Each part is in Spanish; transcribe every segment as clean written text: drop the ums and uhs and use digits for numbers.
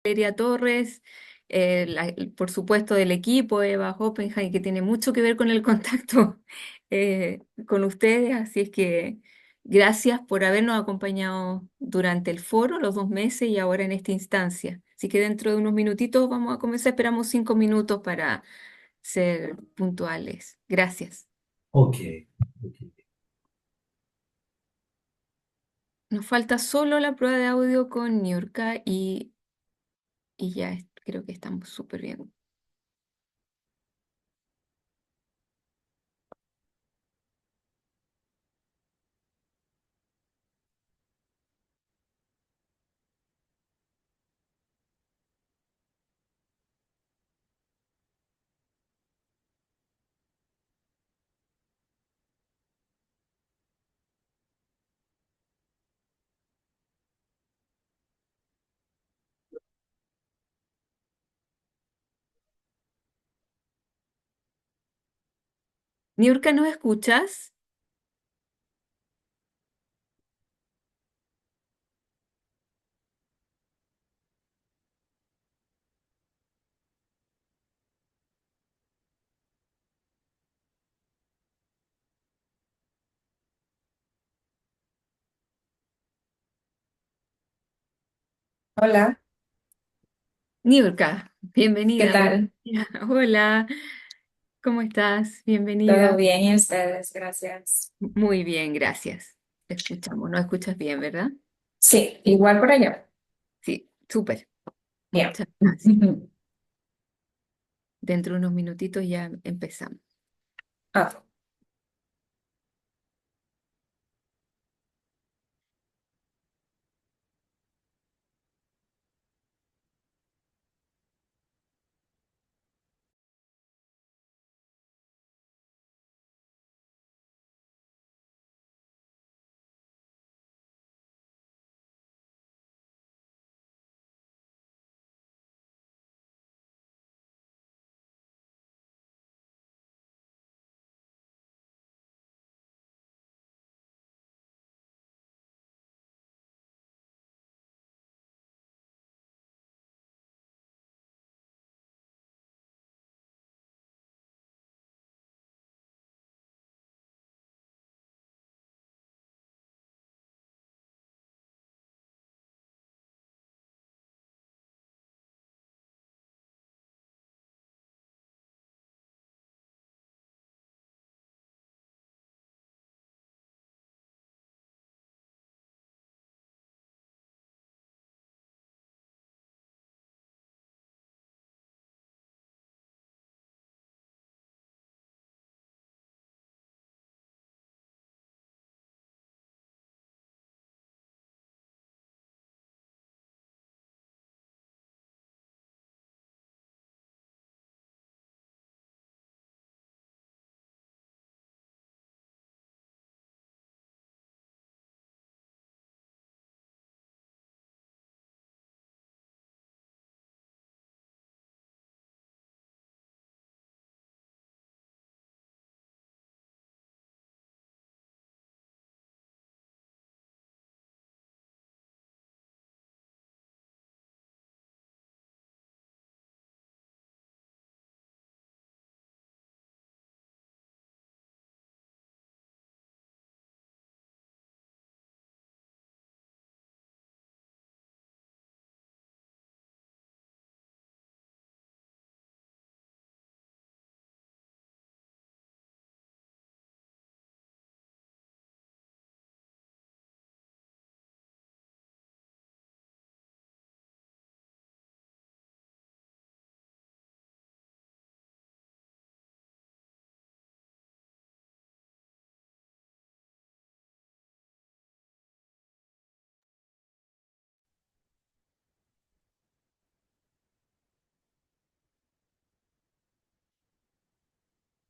Valeria Torres, por supuesto del equipo, Eva Oppenheim, que tiene mucho que ver con el contacto con ustedes, así es que gracias por habernos acompañado durante el foro, los 2 meses y ahora en esta instancia. Así que dentro de unos minutitos vamos a comenzar, esperamos 5 minutos para ser puntuales. Gracias. Ok, ok. Nos falta solo la prueba de audio con Niurka y ya creo que estamos súper bien. Niurka, ¿nos escuchas? Hola, Niurka, ¿qué bienvenida. tal? Hola, ¿cómo estás? ¿Todo Bienvenida. bien y ustedes? Gracias. Muy bien, gracias. Te escuchamos. ¿Nos escuchas bien, verdad? Sí, igual por allá. Sí, súper. Bien. Muchas gracias. Ujú. Dentro de unos minutitos ya empezamos. Ah,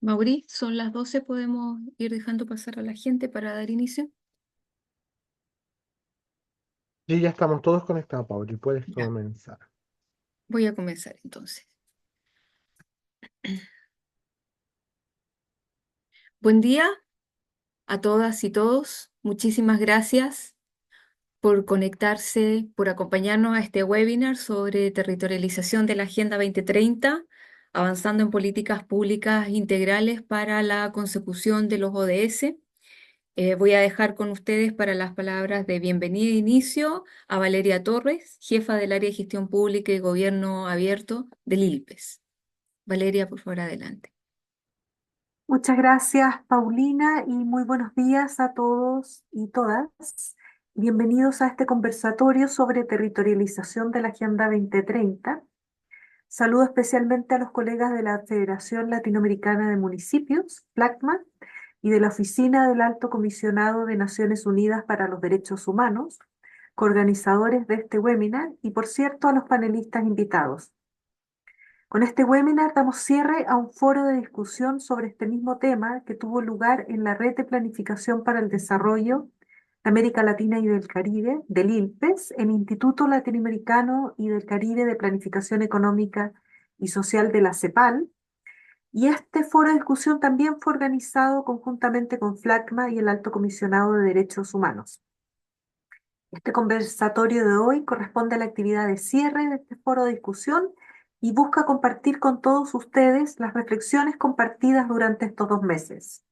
Mauri, son las 12, podemos ir dejando pasar a la gente para dar inicio. Sí, ya estamos todos conectados, Pauli. Puedes Ya, comenzar. voy a comenzar entonces. Buen día a todas y todos. Muchísimas gracias por conectarse, por acompañarnos a este webinar sobre territorialización de la Agenda 2030, avanzando en políticas públicas integrales para la consecución de los ODS. Voy a dejar con ustedes para las palabras de bienvenida e inicio a Valeria Torres, jefa del área de gestión pública y gobierno abierto del ILPES. Valeria, por favor, adelante. Muchas gracias, Paulina, y muy buenos días a todos y todas. Bienvenidos a este conversatorio sobre territorialización de la Agenda 2030. Saludo especialmente a los colegas de la Federación Latinoamericana de Municipios, FLACMA, y de la Oficina del Alto Comisionado de Naciones Unidas para los Derechos Humanos, coorganizadores de este webinar, y por cierto a los panelistas invitados. Con este webinar damos cierre a un foro de discusión sobre este mismo tema que tuvo lugar en la Red de Planificación para el Desarrollo de América Latina y del Caribe, del ILPES, el Instituto Latinoamericano y del Caribe de Planificación Económica y Social de la CEPAL. Y este foro de discusión también fue organizado conjuntamente con FLACMA y el Alto Comisionado de Derechos Humanos. Este conversatorio de hoy corresponde a la actividad de cierre de este foro de discusión y busca compartir con todos ustedes las reflexiones compartidas durante estos 2 meses.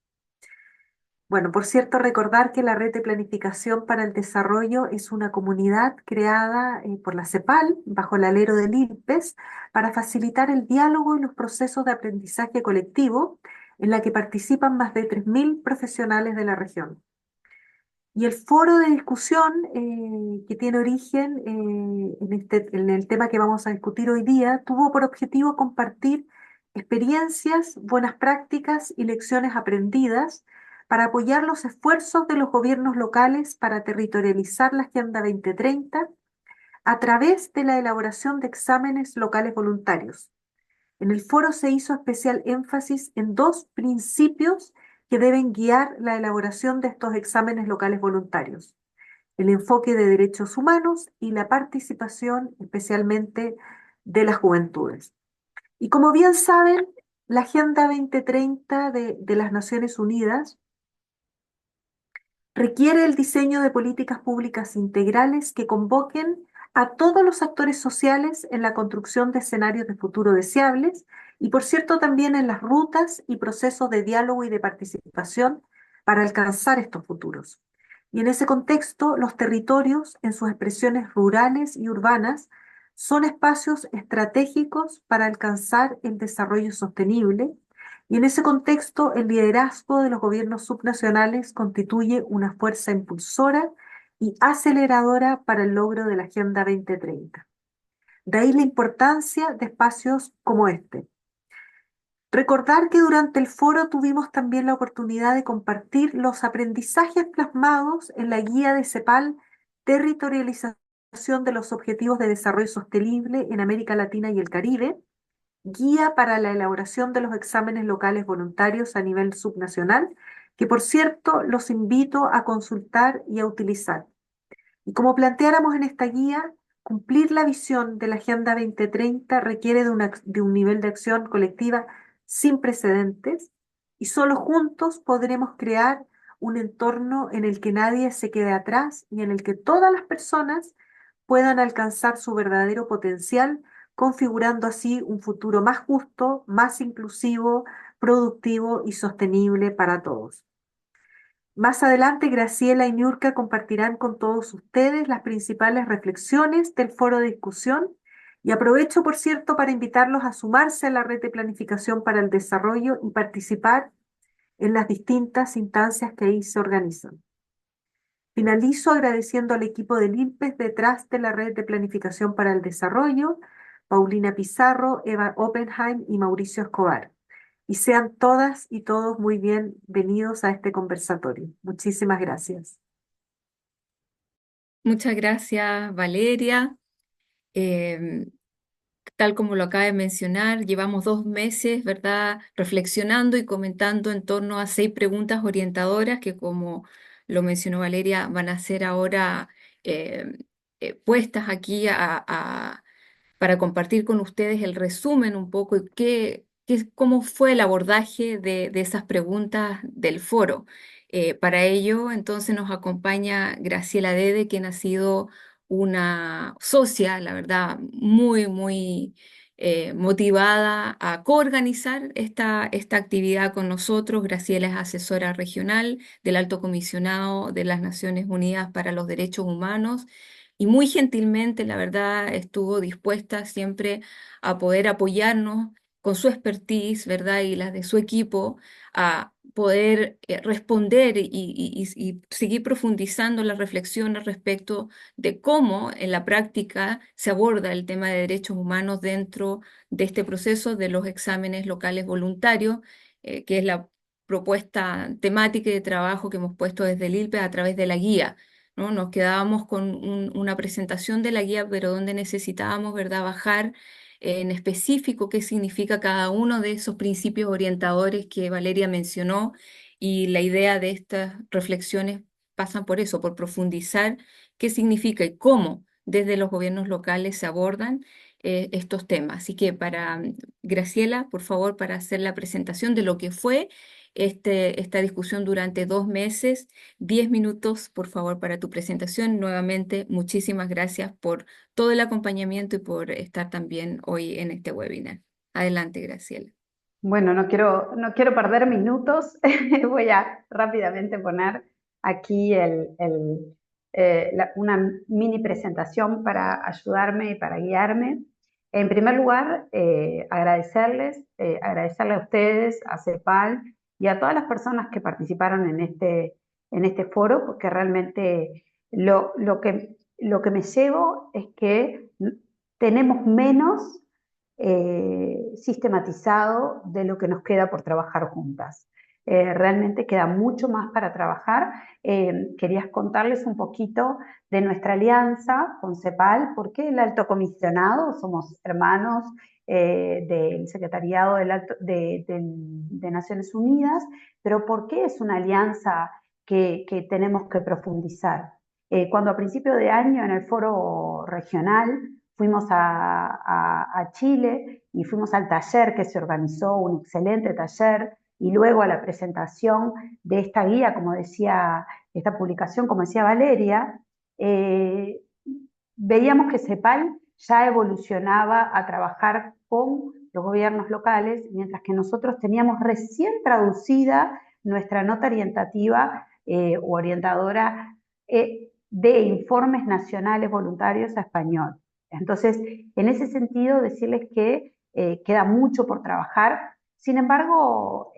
Bueno, por cierto, recordar que la Red de Planificación para el Desarrollo es una comunidad creada por la CEPAL, bajo el alero del ILPES, para facilitar el diálogo y los procesos de aprendizaje colectivo, en la que participan más de 3.000 profesionales de la región. Y el foro de discusión que tiene origen en el tema que vamos a discutir hoy día tuvo por objetivo compartir experiencias, buenas prácticas y lecciones aprendidas para apoyar los esfuerzos de los gobiernos locales para territorializar la Agenda 2030 a través de la elaboración de exámenes locales voluntarios. En el foro se hizo especial énfasis en 2 principios que deben guiar la elaboración de estos exámenes locales voluntarios: el enfoque de derechos humanos y la participación especialmente de las juventudes. Y como bien saben, la Agenda 2030 de las Naciones Unidas requiere el diseño de políticas públicas integrales que convoquen a todos los actores sociales en la construcción de escenarios de futuro deseables y, por cierto, también en las rutas y procesos de diálogo y de participación para alcanzar estos futuros. Y en ese contexto, los territorios, en sus expresiones rurales y urbanas, son espacios estratégicos para alcanzar el desarrollo sostenible, y en ese contexto, el liderazgo de los gobiernos subnacionales constituye una fuerza impulsora y aceleradora para el logro de la Agenda 2030. De ahí la importancia de espacios como este. Recordar que durante el foro tuvimos también la oportunidad de compartir los aprendizajes plasmados en la guía de CEPAL Territorialización de los Objetivos de Desarrollo Sostenible en América Latina y el Caribe, guía para la elaboración de los exámenes locales voluntarios a nivel subnacional, que por cierto los invito a consultar y a utilizar. Y como planteáramos en esta guía, cumplir la visión de la Agenda 2030 requiere de un nivel de acción colectiva sin precedentes, y solo juntos podremos crear un entorno en el que nadie se quede atrás y en el que todas las personas puedan alcanzar su verdadero potencial, configurando así un futuro más justo, más inclusivo, productivo y sostenible para todos. Más adelante, Graciela y Niurka compartirán con todos ustedes las principales reflexiones del foro de discusión, y aprovecho, por cierto, para invitarlos a sumarse a la red de planificación para el desarrollo y participar en las distintas instancias que ahí se organizan. Finalizo agradeciendo al equipo del ILPES detrás de la red de planificación para el desarrollo, Paulina Pizarro, Eva Oppenheim y Mauricio Escobar. Y sean todas y todos muy bienvenidos a este conversatorio. Muchísimas gracias. Muchas gracias, Valeria. Em, Tal como lo acaba de mencionar, llevamos 2 meses, ¿verdad?, reflexionando y comentando en torno a 6 preguntas orientadoras que, como lo mencionó Valeria, van a ser ahora eh, puestas aquí para compartir con ustedes el resumen un poco y cómo fue el abordaje de esas preguntas del foro. Para ello, entonces, nos acompaña Graciela Dede, quien ha sido una socia, la verdad, muy motivada a coorganizar esta actividad con nosotros. Graciela es asesora regional del Alto Comisionado de las Naciones Unidas para los Derechos Humanos y muy gentilmente, la verdad, estuvo dispuesta siempre a poder apoyarnos con su expertise, ¿verdad? Y las de su equipo a poder responder y seguir profundizando las reflexiones respecto de cómo en la práctica se aborda el tema de derechos humanos dentro de este proceso de los exámenes locales voluntarios, que es la propuesta temática y de trabajo que hemos puesto desde el ILPE a través de la guía. ¿No? Nos quedábamos con una presentación de la guía, pero donde necesitábamos, ¿verdad?, bajar en específico qué significa cada uno de esos principios orientadores que Valeria mencionó, y la idea de estas reflexiones pasan por eso, por profundizar qué significa y cómo desde los gobiernos locales se abordan estos temas. Así que Graciela, por favor, para hacer la presentación de lo que fue esta discusión durante 2 meses, 10 minutos, por favor, para tu presentación. Nuevamente, muchísimas gracias por todo el acompañamiento y por estar también hoy en este webinar. Adelante, Graciela. Bueno, no quiero perder minutos. Voy a rápidamente poner aquí una mini presentación para ayudarme y para guiarme. En primer lugar, agradecerle a ustedes, a CEPAL y a todas las personas que participaron en este foro, porque realmente lo que me llevo es que tenemos menos sistematizado de lo que nos queda por trabajar juntas. Realmente queda mucho más para trabajar. Quería contarles un poquito de nuestra alianza con CEPAL, porque el Alto Comisionado, somos hermanos del Secretariado de Naciones Unidas, pero ¿por qué es una alianza que tenemos que profundizar? Cuando a principio de año en el foro regional fuimos a Chile y fuimos al taller que se organizó, un excelente taller, y luego a la presentación de esta guía, como decía, esta publicación, como decía Valeria, veíamos que CEPAL ya evolucionaba a trabajar con los gobiernos locales, mientras que nosotros teníamos recién traducida nuestra nota orientativa o orientadora de informes nacionales voluntarios a español. Entonces, en ese sentido, decirles que queda mucho por trabajar. Sin embargo,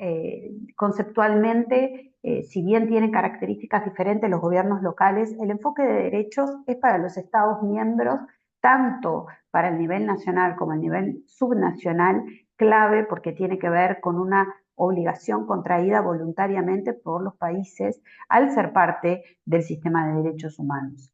conceptualmente, si bien tienen características diferentes los gobiernos locales, el enfoque de derechos es para los Estados miembros, tanto para el nivel nacional como el nivel subnacional, clave porque tiene que ver con una obligación contraída voluntariamente por los países al ser parte del sistema de derechos humanos.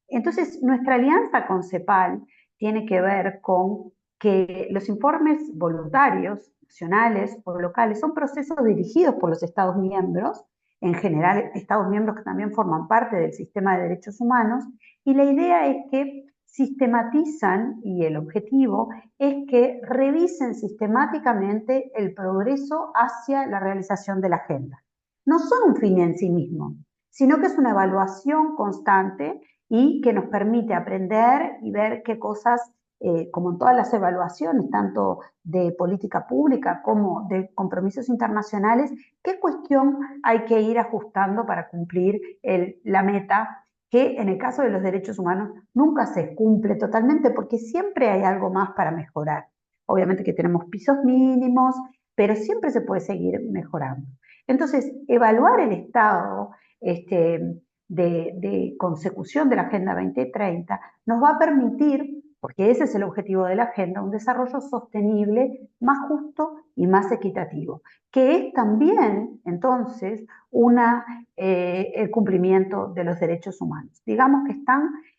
Entonces, nuestra alianza con CEPAL tiene que ver con que los informes voluntarios, nacionales o locales, son procesos dirigidos por los Estados miembros, en general Estados miembros que también forman parte del sistema de derechos humanos, y la idea es que sistematizan, y el objetivo es que revisen sistemáticamente el progreso hacia la realización de la agenda. No son un fin en sí mismo, sino que es una evaluación constante y que nos permite aprender y ver qué cosas, como en todas las evaluaciones, tanto de política pública como de compromisos internacionales, qué cuestión hay que ir ajustando para cumplir la meta, que en el caso de los derechos humanos nunca se cumple totalmente porque siempre hay algo más para mejorar. Obviamente que tenemos pisos mínimos, pero siempre se puede seguir mejorando. Entonces, evaluar el estado de consecución de la Agenda 2030 nos va a permitir, porque ese es el objetivo de la agenda, un desarrollo sostenible, más justo y más equitativo, que es también, entonces, el cumplimiento de los derechos humanos. Digamos que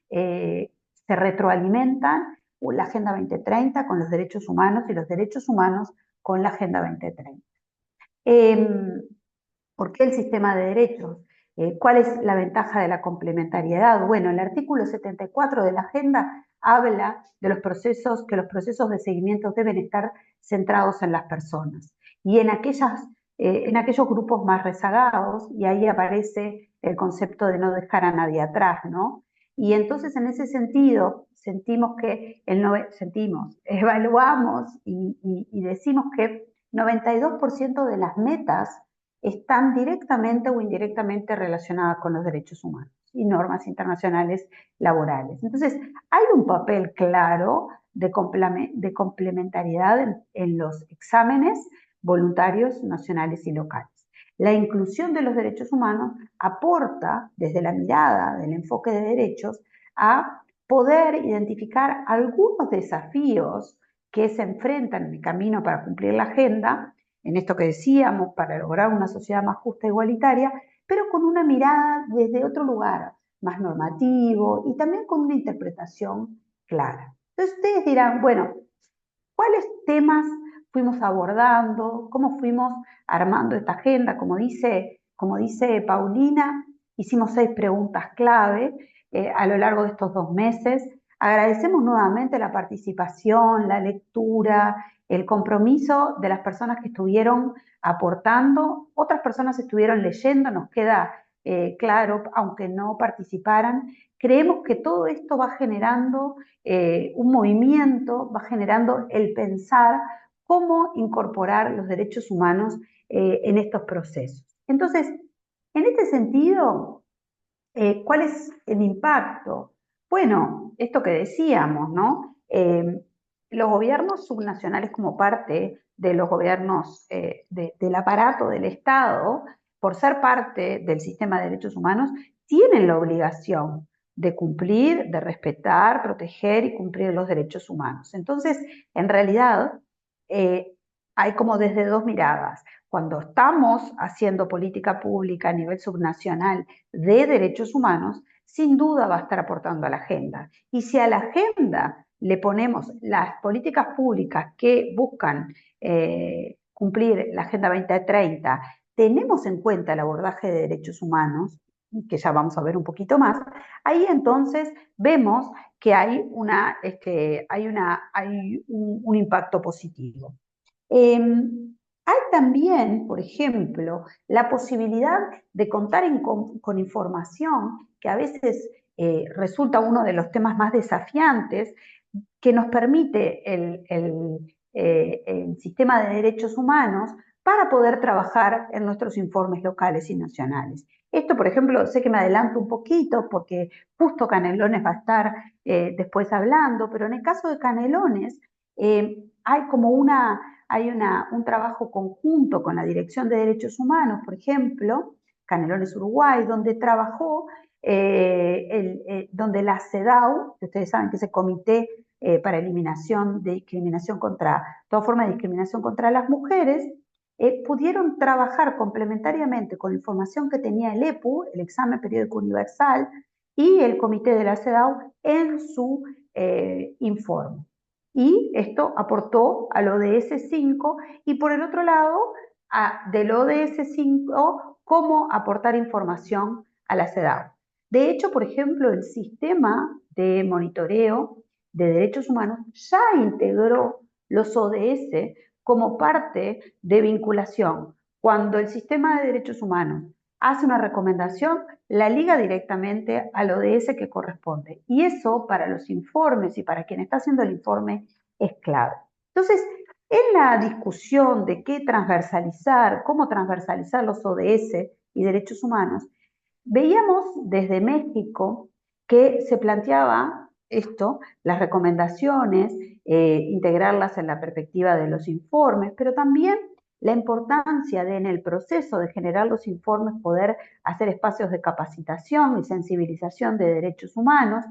se retroalimentan la Agenda 2030 con los derechos humanos y los derechos humanos con la Agenda 2030. ¿Por qué el sistema de derechos? ¿Cuál es la ventaja de la complementariedad? Bueno, el artículo 74 de la agenda habla de que los procesos de seguimiento deben estar centrados en las personas y en aquellas en aquellos grupos más rezagados, y ahí aparece el concepto de no dejar a nadie atrás, ¿no? Y entonces en ese sentido sentimos que evaluamos y decimos que 92% de las metas están directamente o indirectamente relacionadas con los derechos humanos y normas internacionales laborales. Entonces, hay un papel claro de complementariedad en los exámenes voluntarios nacionales y locales. La inclusión de los derechos humanos aporta, desde la mirada del enfoque de derechos, a poder identificar algunos desafíos que se enfrentan en el camino para cumplir la agenda, en esto que decíamos, para lograr una sociedad más justa e igualitaria, pero con una mirada desde otro lugar, más normativo y también con una interpretación clara. Entonces ustedes dirán, bueno, ¿cuáles temas fuimos abordando? ¿Cómo fuimos armando esta agenda? Como dice Paulina, hicimos 6 preguntas clave a lo largo de estos 2 meses. Agradecemos nuevamente la participación, la lectura, el compromiso de las personas que estuvieron aportando. Otras personas estuvieron leyendo, nos queda claro, aunque no participaran. Creemos que todo esto va generando un movimiento, va generando el pensar cómo incorporar los derechos humanos en estos procesos. Entonces, en este sentido, ¿cuál es el impacto? Bueno, esto que decíamos, ¿no? Los gobiernos subnacionales como parte de los gobiernos del aparato del Estado, por ser parte del sistema de derechos humanos, tienen la obligación de cumplir, de respetar, proteger y cumplir los derechos humanos. Entonces, en realidad, hay como desde 2 miradas. Cuando estamos haciendo política pública a nivel subnacional de derechos humanos, sin duda va a estar aportando a la agenda. Y si a la agenda le ponemos las políticas públicas que buscan cumplir la Agenda 2030, tenemos en cuenta el abordaje de derechos humanos, que ya vamos a ver un poquito más, ahí entonces vemos que hay un impacto positivo. Hay también, por ejemplo, la posibilidad de contar con información que a veces resulta uno de los temas más desafiantes, que nos permite el sistema de derechos humanos para poder trabajar en nuestros informes locales y nacionales. Esto, por ejemplo, sé que me adelanto un poquito porque justo Canelones va a estar después hablando, pero en el caso de Canelones hay como un trabajo conjunto con la Dirección de Derechos Humanos, por ejemplo, Canelones Uruguay, donde trabajó, donde la CEDAW, que ustedes saben que es el Comité para Eliminación de Discriminación toda forma de discriminación contra las mujeres, pudieron trabajar complementariamente con la información que tenía el EPU, el Examen Periódico Universal, y el Comité de la CEDAW en su informe. Y esto aportó al ODS 5 y por el otro lado, del ODS 5, cómo aportar información a la CEDAW. De hecho, por ejemplo, el sistema de monitoreo de derechos humanos ya integró los ODS como parte de vinculación. Cuando el sistema de derechos humanos hace una recomendación, la liga directamente al ODS que corresponde. Y eso para los informes y para quien está haciendo el informe es clave. Entonces, en la discusión de qué transversalizar, cómo transversalizar los ODS y derechos humanos, veíamos desde México que se planteaba esto, las recomendaciones, integrarlas en la perspectiva de los informes, pero también la importancia de en el proceso de generar los informes poder hacer espacios de capacitación y sensibilización de derechos humanos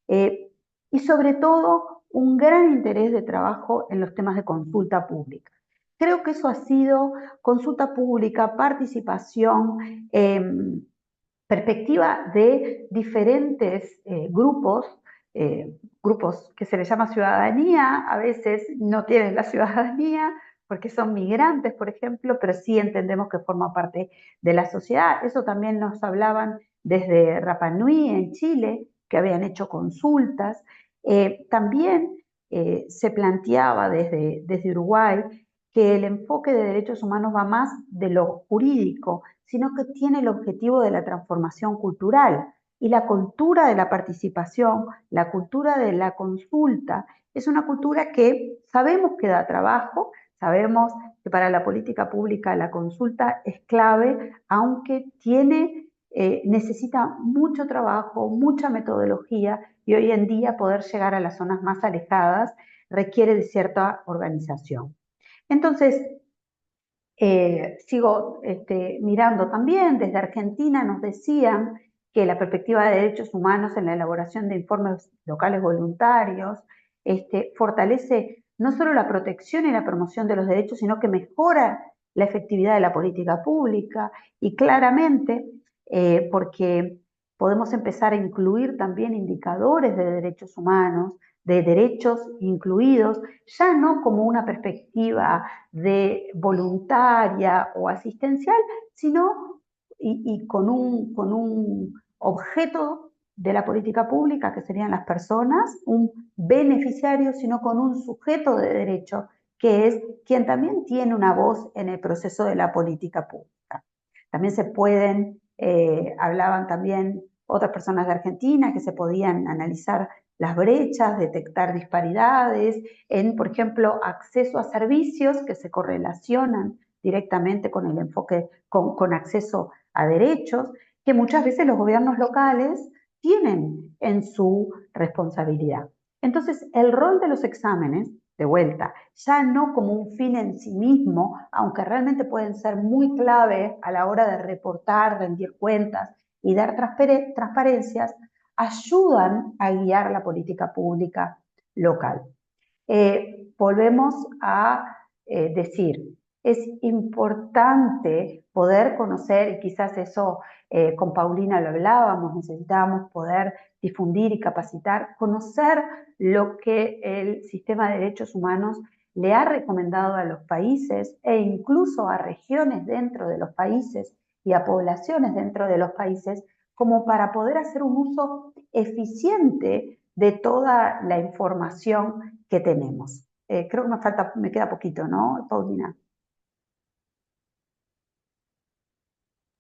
y sobre todo un gran interés de trabajo en los temas de consulta pública. Creo que eso ha sido consulta pública, participación, perspectiva de diferentes grupos que se les llama ciudadanía, a veces no tienen la ciudadanía porque son migrantes, por ejemplo, pero sí entendemos que forma parte de la sociedad. Eso también nos hablaban desde Rapa Nui en Chile, que habían hecho consultas. También se planteaba desde Uruguay que el enfoque de derechos humanos va más de lo jurídico, sino que tiene el objetivo de la transformación cultural. Y la cultura de la participación, la cultura de la consulta, es una cultura que sabemos que da trabajo, sabemos que para la política pública la consulta es clave, aunque necesita mucho trabajo, mucha metodología, y hoy en día poder llegar a las zonas más alejadas requiere de cierta organización. Entonces, sigo mirando también, desde Argentina nos decían que la perspectiva de derechos humanos en la elaboración de informes locales voluntarios fortalece no solo la protección y la promoción de los derechos, sino que mejora la efectividad de la política pública y claramente porque podemos empezar a incluir también indicadores de derechos humanos, de derechos incluidos, ya no como una perspectiva de voluntaria o asistencial, sino y con un objeto de la política pública, que serían las personas, un beneficiario, sino con un sujeto de derecho, que es quien también tiene una voz en el proceso de la política pública. También se pueden, hablaban también otras personas de Argentina, que se podían analizar las brechas, detectar disparidades en, por ejemplo, acceso a servicios que se correlacionan directamente con el enfoque, con acceso a derechos, que muchas veces los gobiernos locales tienen en su responsabilidad. Entonces, el rol de los exámenes, de vuelta, ya no como un fin en sí mismo, aunque realmente pueden ser muy clave a la hora de reportar, rendir cuentas y dar transparencias, ayudan a guiar la política pública local. Volvemos a decir, es importante poder conocer, y quizás eso con Paulina lo hablábamos, necesitábamos poder difundir y capacitar, conocer lo que el sistema de derechos humanos le ha recomendado a los países e incluso a regiones dentro de los países y a poblaciones dentro de los países, como para poder hacer un uso eficiente de toda la información que tenemos. Creo que me queda poquito, ¿no, Paulina?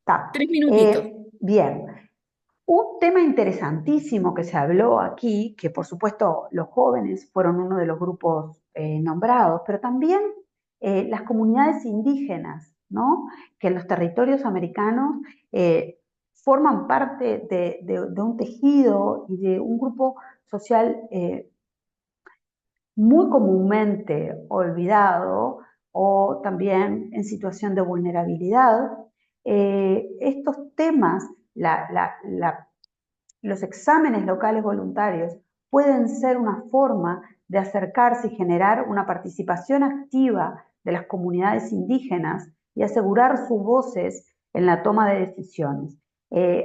Está. 3 minutitos. Bien. Un tema interesantísimo que se habló aquí, que por supuesto los jóvenes fueron uno de los grupos nombrados, pero también las comunidades indígenas, ¿no? Que en los territorios americanos forman parte de un tejido y de un grupo social muy comúnmente olvidado o también en situación de vulnerabilidad. Estos temas, los exámenes locales voluntarios pueden ser una forma de acercarse y generar una participación activa de las comunidades indígenas y asegurar sus voces en la toma de decisiones.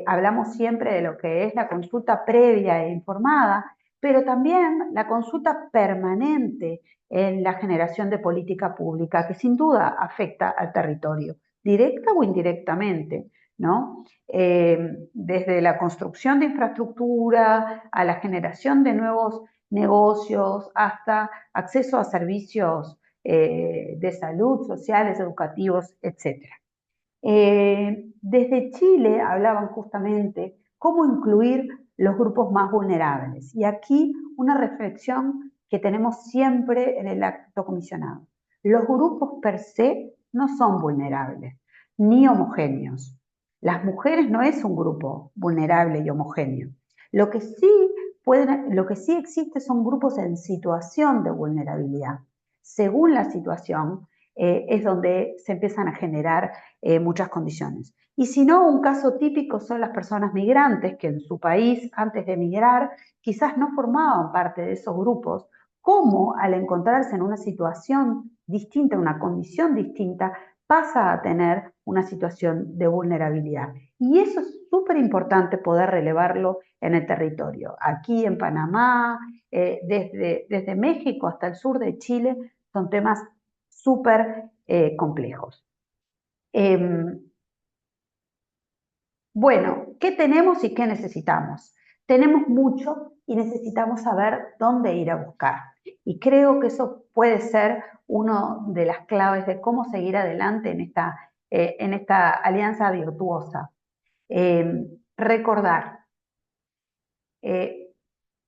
Hablamos siempre de lo que es la consulta previa e informada, pero también la consulta permanente en la generación de política pública, que sin duda afecta al territorio, directa o indirectamente, ¿no? Desde la construcción de infraestructura, a la generación de nuevos negocios, hasta acceso a servicios de salud, sociales, educativos, etc. Desde Chile hablaban justamente cómo incluir los grupos más vulnerables. Y aquí una reflexión que tenemos siempre en el acto comisionado. Los grupos per se no son vulnerables, ni homogéneos. Las mujeres no es un grupo vulnerable y homogéneo. Lo que sí existe son grupos en situación de vulnerabilidad. Según la situación, es donde se empiezan a generar muchas condiciones. Y si no, un caso típico son las personas migrantes que en su país, antes de emigrar, quizás no formaban parte de esos grupos, como al encontrarse en una situación distinta, una condición distinta, pasa a tener una situación de vulnerabilidad. Y eso es súper importante poder relevarlo en el territorio. Aquí en Panamá, desde México hasta el sur de Chile, son temas súper complejos. Bueno, ¿qué tenemos y qué necesitamos? Tenemos mucho y necesitamos saber dónde ir a buscar. Y creo que eso puede ser una de las claves de cómo seguir adelante en esta alianza virtuosa. Recordar, eh,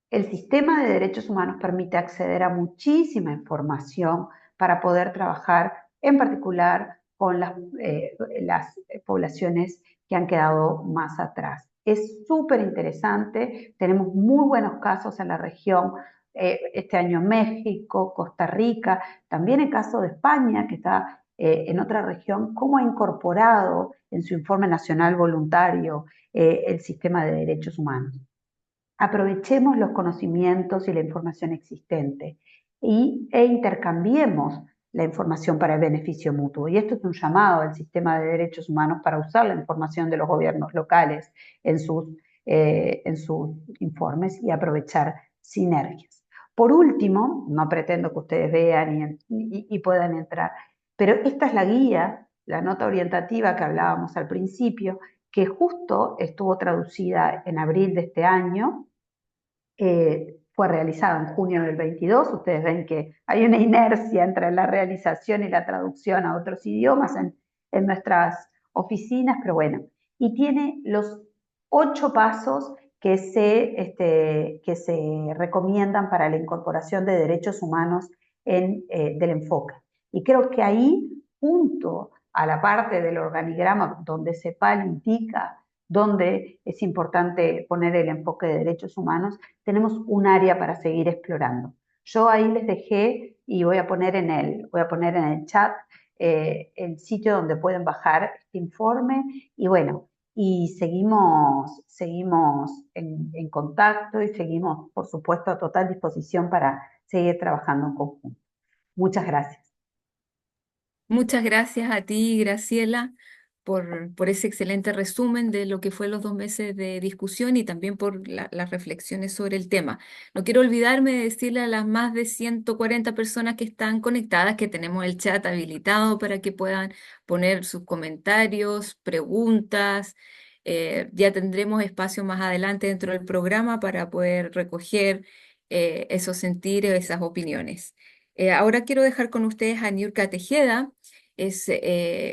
el sistema de derechos humanos permite acceder a muchísima información para poder trabajar, en particular con las poblaciones que han quedado más atrás. Es súper interesante, tenemos muy buenos casos en la región, este año México, Costa Rica, también el caso de España, que está en otra región, cómo ha incorporado en su informe nacional voluntario el sistema de derechos humanos. Aprovechemos los conocimientos y la información existente e intercambiemos la información para el beneficio mutuo. Y esto es un llamado al sistema de derechos humanos para usar la información de los gobiernos locales en sus informes y aprovechar sinergias. Por último, no pretendo que ustedes vean y puedan entrar, pero esta es la guía, la nota orientativa que hablábamos al principio, que justo estuvo traducida en abril de este año. Fue realizado en junio del 22. Ustedes ven que hay una inercia entre la realización y la traducción a otros idiomas en nuestras oficinas, pero bueno, y tiene los 8 pasos que se recomiendan para la incorporación de derechos humanos del enfoque. Y creo que ahí, junto a la parte del organigrama donde CEPAL indica donde es importante poner el enfoque de derechos humanos, tenemos un área para seguir explorando. Yo ahí les dejé y voy a poner en el chat el sitio donde pueden bajar este informe y bueno, y seguimos en contacto y seguimos, por supuesto, a total disposición para seguir trabajando en conjunto. Muchas gracias. Muchas gracias a ti, Graciela, por ese excelente resumen de lo que fue los 2 meses de discusión y también por las reflexiones sobre el tema. No quiero olvidarme de decirle a las más de 140 personas que están conectadas que tenemos el chat habilitado para que puedan poner sus comentarios, preguntas. Ya tendremos espacio más adelante dentro del programa para poder recoger esos sentires, esas opiniones. Ahora quiero dejar con ustedes a Niurka Tejeda.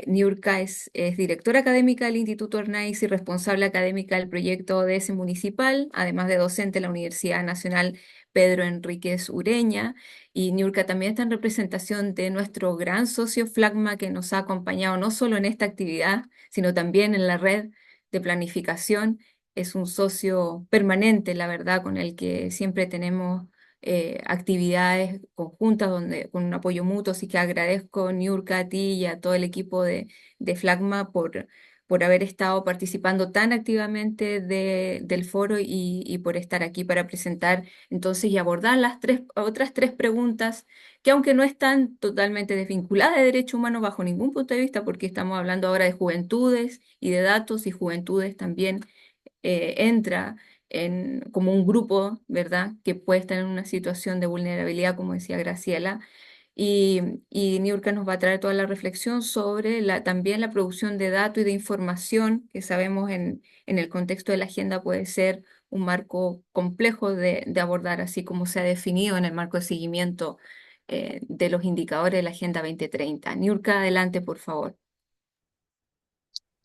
Niurka es directora académica del Instituto Arnaiz y responsable académica del proyecto ODS municipal, además de docente en la Universidad Nacional Pedro Enríquez Ureña. Y Niurka también está en representación de nuestro gran socio Flagma, que nos ha acompañado no solo en esta actividad, sino también en la red de planificación. Es un socio permanente, la verdad, con el que siempre tenemos actividades conjuntas con un apoyo mutuo, así que agradezco, Niurka, a ti y a todo el equipo de Flagma por haber estado participando tan activamente del foro y por estar aquí para presentar entonces y abordar las otras 3 preguntas que aunque no están totalmente desvinculadas de derechos humanos bajo ningún punto de vista, porque estamos hablando ahora de juventudes y de datos y juventudes también entra como un grupo, ¿verdad?, que puede estar en una situación de vulnerabilidad, como decía Graciela, y Niurka nos va a traer toda la reflexión sobre también la producción de datos y de información, que sabemos en el contexto de la agenda puede ser un marco complejo de abordar, así como se ha definido en el marco de seguimiento de los indicadores de la Agenda 2030. Niurka, adelante, por favor.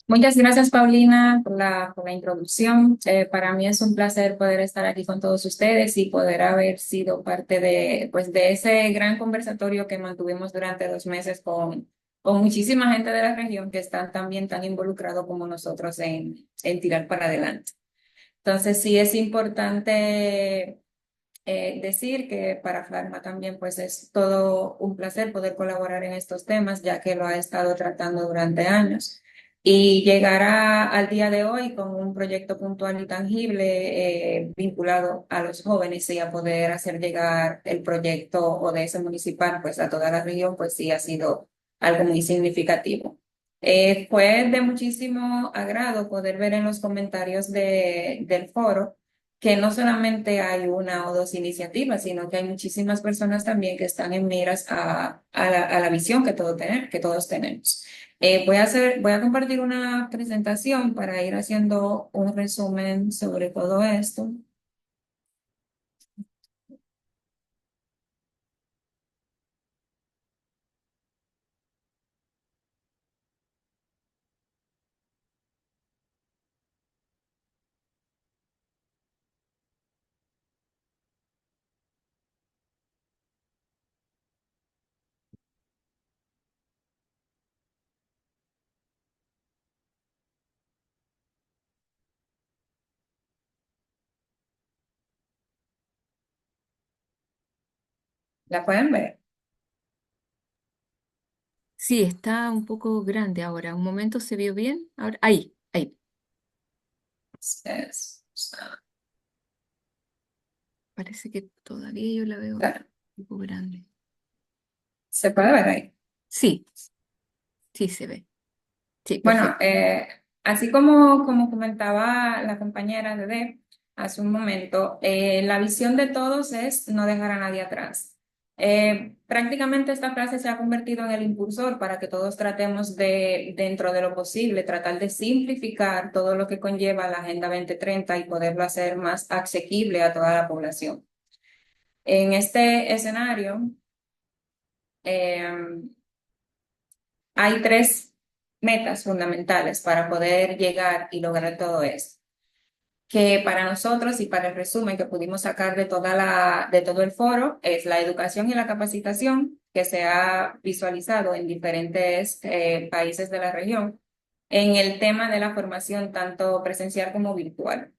Muchas gracias, Paulina, por la introducción. Para mí es un placer poder estar aquí con todos ustedes y poder haber sido parte de ese gran conversatorio que mantuvimos durante 2 meses con muchísima gente de la región que están también tan involucrados como nosotros en tirar para adelante. Entonces, sí es importante decir que para Flagma también pues es todo un placer poder colaborar en estos temas, ya que lo ha estado tratando durante años. Y llegar al día de hoy con un proyecto puntual y tangible vinculado a los jóvenes y a poder hacer llegar el proyecto ODS municipal pues a toda la región, pues sí ha sido algo muy significativo. Fue de muchísimo agrado poder ver en los comentarios del foro que no solamente hay 1 o 2 iniciativas, sino que hay muchísimas personas también que están en miras a la visión que todos tenemos. Voy a compartir una presentación para ir haciendo un resumen sobre todo esto. ¿La pueden ver? Sí, está un poco grande ahora. Un momento se vio bien. Ahora, ahí, ahí. Es- Parece que todavía yo la veo un claro, poco grande. se puede ver ahí. Sí, sí se ve. Sí, Bueno, perfecto. así como comentaba la compañera Dede hace un momento, la visión de todos es no dejar a nadie atrás. Prácticamente esta frase se ha convertido en el impulsor para que todos tratemos de, dentro de lo posible, tratar de simplificar todo lo que conlleva la Agenda 2030 y poderlo hacer más asequible a toda la población. En este escenario, eh, hay tres metas fundamentales para poder llegar y lograr todo esto, que para nosotros y para el resumen que pudimos sacar de todo el foro es la educación y la capacitación que se ha visualizado en diferentes países de la región en el tema de la formación tanto presencial como virtual.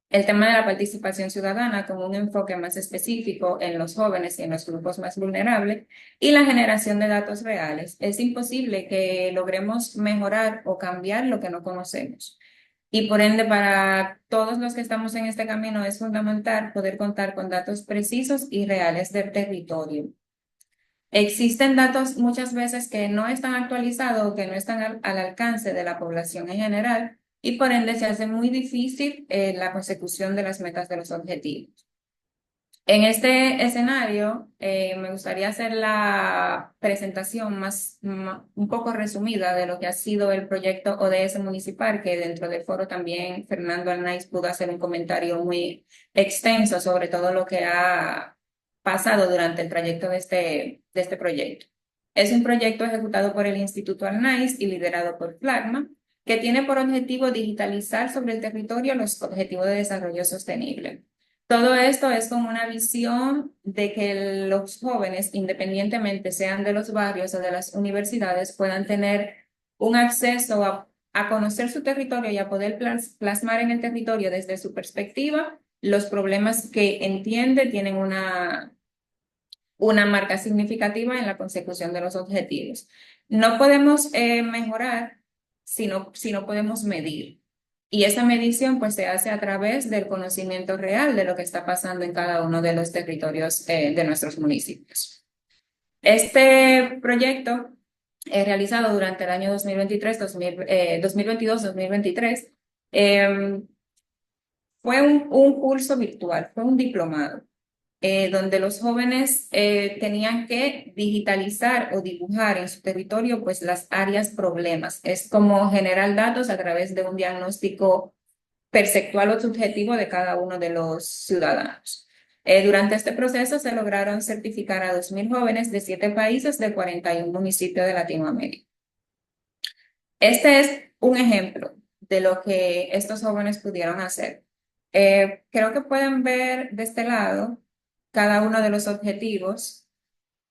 El tema de la participación ciudadana con un enfoque más específico en los jóvenes y en los grupos más vulnerables y la generación de datos reales. Es imposible que logremos mejorar o cambiar lo que no conocemos. Y por ende, para todos los que estamos en este camino es fundamental poder contar con datos precisos y reales del territorio. Existen datos muchas veces que no están actualizados o que no están al alcance de la población en general y por ende se hace muy difícil la consecución de las metas de los objetivos. En este escenario, me gustaría hacer la presentación un poco resumida de lo que ha sido el proyecto ODS municipal, que dentro del foro también Fernando Arnaiz pudo hacer un comentario muy extenso sobre todo lo que ha pasado durante el trayecto de este proyecto. Es un proyecto ejecutado por el Instituto Arnaiz y liderado por Flagma, que tiene por objetivo digitalizar sobre el territorio los objetivos de desarrollo sostenible. Todo esto es con una visión de que los jóvenes, independientemente sean de los barrios o de las universidades, puedan tener un acceso a conocer su territorio y a poder plasmar en el territorio desde su perspectiva los problemas que entiende tienen una marca significativa en la consecución de los objetivos. No podemos mejorar si no podemos medir. Y esa medición pues se hace a través del conocimiento real de lo que está pasando en cada uno de los territorios de nuestros municipios. Este proyecto realizado durante el año 2022-2023 fue un curso virtual, fue un diplomado donde los jóvenes tenían que digitalizar o dibujar en su territorio pues las áreas problemas. Es como generar datos a través de un diagnóstico perceptual o subjetivo de cada uno de los ciudadanos. Durante este proceso se lograron certificar a 2.000 jóvenes de 7 países de 41 municipios de Latinoamérica. Este es un ejemplo de lo que estos jóvenes pudieron hacer. Creo que pueden ver de este lado cada uno de los objetivos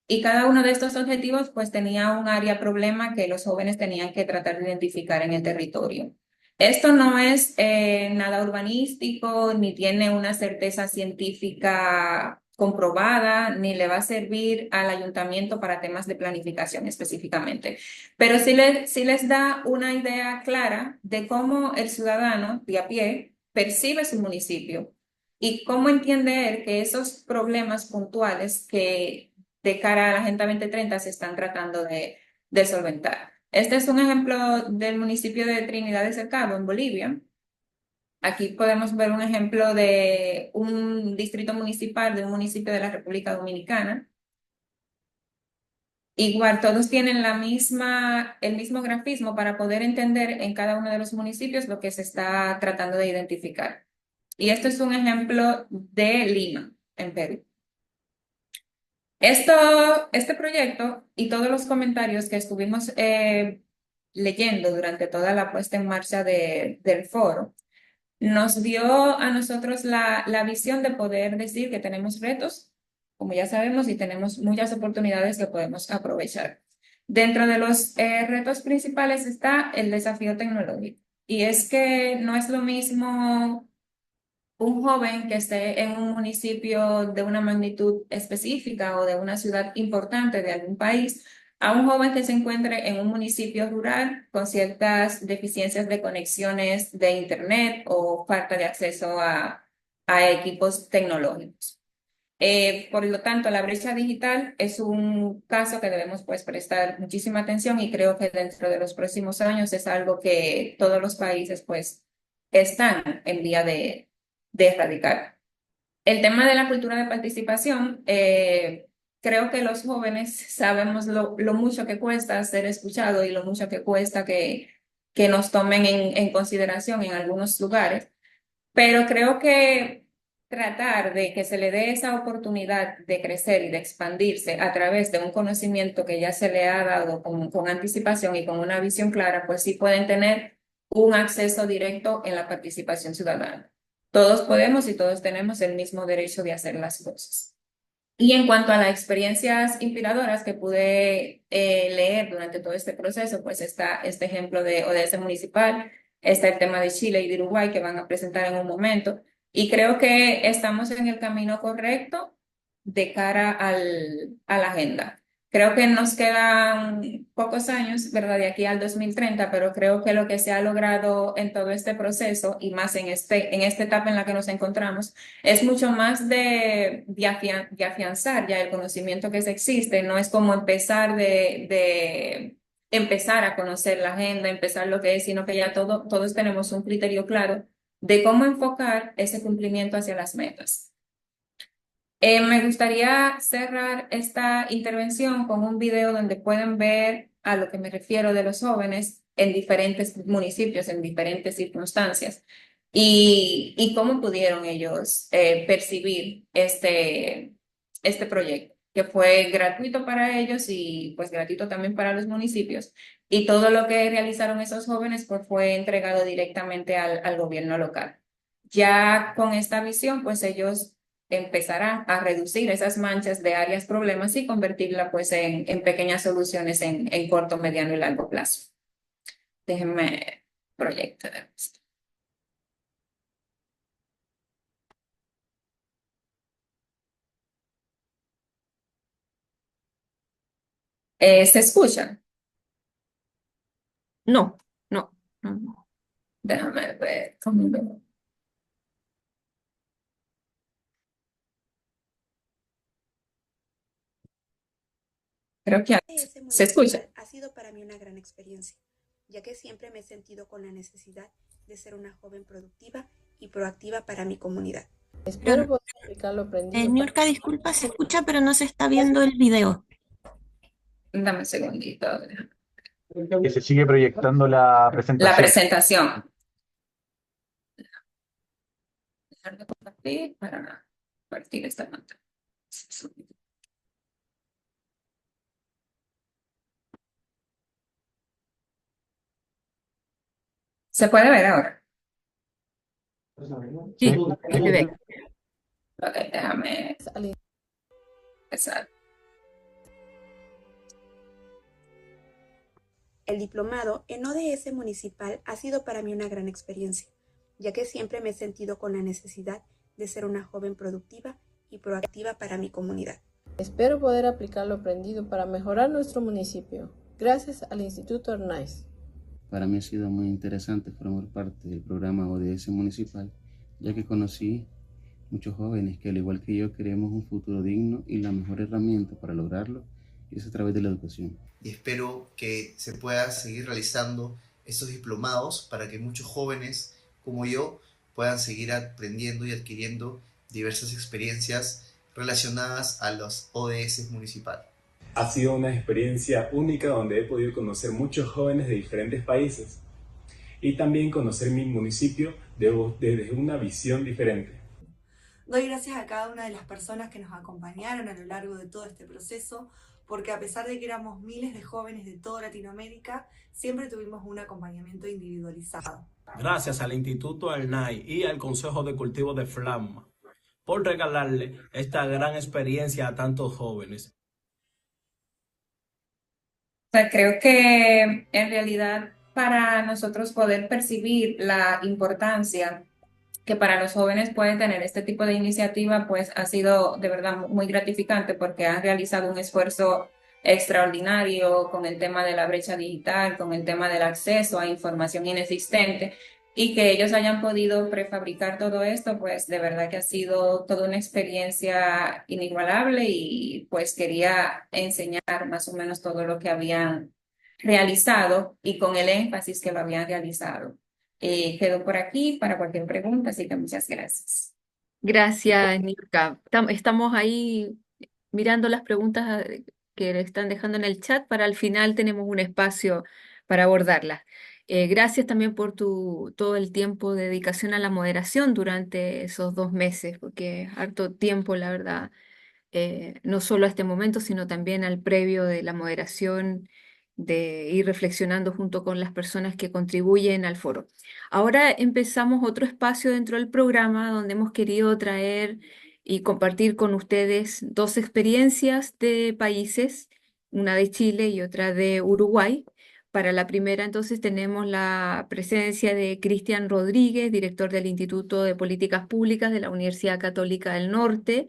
y cada uno de estos objetivos pues tenía un área problema que los jóvenes tenían que tratar de identificar en el territorio. Esto no es nada urbanístico, ni tiene una certeza científica comprobada, ni le va a servir al ayuntamiento para temas de planificación específicamente, pero sí les da una idea clara de cómo el ciudadano de a pie percibe su municipio y cómo entiende él que esos problemas puntuales que de cara a la Agenda 2030 se están tratando de solventar. Este es un ejemplo del municipio de Trinidad de Cercado, en Bolivia. Aquí podemos ver un ejemplo de un distrito municipal de un municipio de la República Dominicana. Igual, todos tienen el mismo grafismo para poder entender en cada uno de los municipios lo que se está tratando de identificar. Y esto es un ejemplo de Lima, en Perú. Este proyecto y todos los comentarios que estuvimos leyendo durante toda la puesta en marcha del foro, nos dio a nosotros la visión de poder decir que tenemos retos, como ya sabemos, y tenemos muchas oportunidades que podemos aprovechar. Dentro de los retos principales está el desafío tecnológico. Y es que no es lo mismo un joven que esté en un municipio de una magnitud específica o de una ciudad importante de algún país, a un joven que se encuentre en un municipio rural con ciertas deficiencias de conexiones de Internet o falta de acceso a equipos tecnológicos. Por lo tanto, la brecha digital es un caso que debemos pues prestar muchísima atención y creo que dentro de los próximos años es algo que todos los países pues están en vía de erradicar. El tema de la cultura de participación, creo que los jóvenes sabemos lo mucho que cuesta ser escuchado y lo mucho que cuesta que nos tomen en consideración en algunos lugares. Pero creo que tratar de que se le dé esa oportunidad de crecer y de expandirse a través de un conocimiento que ya se le ha dado con anticipación y con una visión clara, pues sí pueden tener un acceso directo en la participación ciudadana. Todos podemos y todos tenemos el mismo derecho de hacer las cosas. Y en cuanto a las experiencias inspiradoras que pude leer durante todo este proceso, pues está este ejemplo de ODS municipal, está el tema de Chile y de Uruguay que van a presentar en un momento. Y creo que estamos en el camino correcto de cara a la agenda. Creo que nos quedan pocos años, ¿verdad? De aquí al 2030, pero creo que lo que se ha logrado en todo este proceso y más en esta etapa en la que nos encontramos es mucho más de afianzar ya el conocimiento que se existe, no es como de empezar a conocer la agenda, empezar lo que es, sino que ya todos tenemos un criterio claro de cómo enfocar ese cumplimiento hacia las metas. Me gustaría cerrar esta intervención con un video donde pueden ver a lo que me refiero de los jóvenes en diferentes municipios, en diferentes circunstancias, y cómo pudieron ellos percibir este proyecto, que fue gratuito para ellos y pues gratuito también para los municipios. Y todo lo que realizaron esos jóvenes pues fue entregado directamente al gobierno local. Ya con esta visión, pues ellos empezarán a reducir esas manchas de áreas problemas y convertirla pues en pequeñas soluciones en corto, mediano y largo plazo. Déjenme proyectar esto. ¿Se escuchan? No, no, no, no. Déjame ver cómo veo. Creo que Ese se escucha. municipal ha sido para mí una gran experiencia, ya que siempre me he sentido con la necesidad de ser una joven productiva y proactiva para mi comunidad. Espero poder aplicar lo aprendido. Niurka, disculpa, se escucha, pero no se está viendo el video. Dame un segundito. Que se sigue proyectando la La presentación. presentación. Dejar de compartir para compartir esta pantalla. ¿Se puede ver ahora? Sí, Sí. se ve. Ok, déjame empezar. El diplomado en ODS municipal ha sido para mí una gran experiencia, ya que siempre me he sentido con la necesidad de ser una joven productiva y proactiva para mi comunidad. Espero poder aplicar lo aprendido para mejorar nuestro municipio, gracias al Instituto Arnaiz. Para mí ha sido muy interesante formar parte del programa ODS municipal, ya que conocí muchos jóvenes que al igual que yo queremos un futuro digno y la mejor herramienta para lograrlo es a través de la educación. Y espero que se pueda seguir realizando estos diplomados para que muchos jóvenes como yo puedan seguir aprendiendo y adquiriendo diversas experiencias relacionadas a los ODS municipales. Ha sido una experiencia única donde he podido conocer muchos jóvenes de diferentes países y también conocer mi municipio desde una visión diferente. Doy gracias a cada una de las personas que nos acompañaron a lo largo de todo este proceso, porque a pesar de que éramos miles de jóvenes de toda Latinoamérica, siempre tuvimos un acompañamiento individualizado. Gracias al Instituto Arnaiz y al Consejo de Cultivo de Flamma por regalarle esta gran experiencia a tantos jóvenes. O sea, creo que en realidad para nosotros poder percibir la importancia que para los jóvenes puede tener este tipo de iniciativa, pues ha sido de verdad muy gratificante porque han realizado un esfuerzo extraordinario con el tema de la brecha digital, con el tema del acceso a información inexistente y que ellos hayan podido prefabricar todo esto, pues de verdad que ha sido toda una experiencia inigualable y pues quería enseñar más o menos todo lo que habían realizado y con el énfasis que lo habían realizado. Quedo por aquí para cualquier pregunta, así que muchas gracias. Gracias, Nika. Estamos ahí mirando las preguntas que le están dejando en el chat para al final tenemos un espacio para abordarlas. Gracias también por todo el tiempo de dedicación a la moderación durante esos 2 meses, porque es harto tiempo, la verdad, no solo a este momento, sino también al previo de la moderación, de ir reflexionando junto con las personas que contribuyen al foro. Ahora empezamos otro espacio dentro del programa donde hemos querido traer y compartir con ustedes dos experiencias de países, una de Chile y otra de Uruguay. Para la primera, entonces, tenemos la presencia de Cristian Rodríguez, director del Instituto de Políticas Públicas de la Universidad Católica del Norte,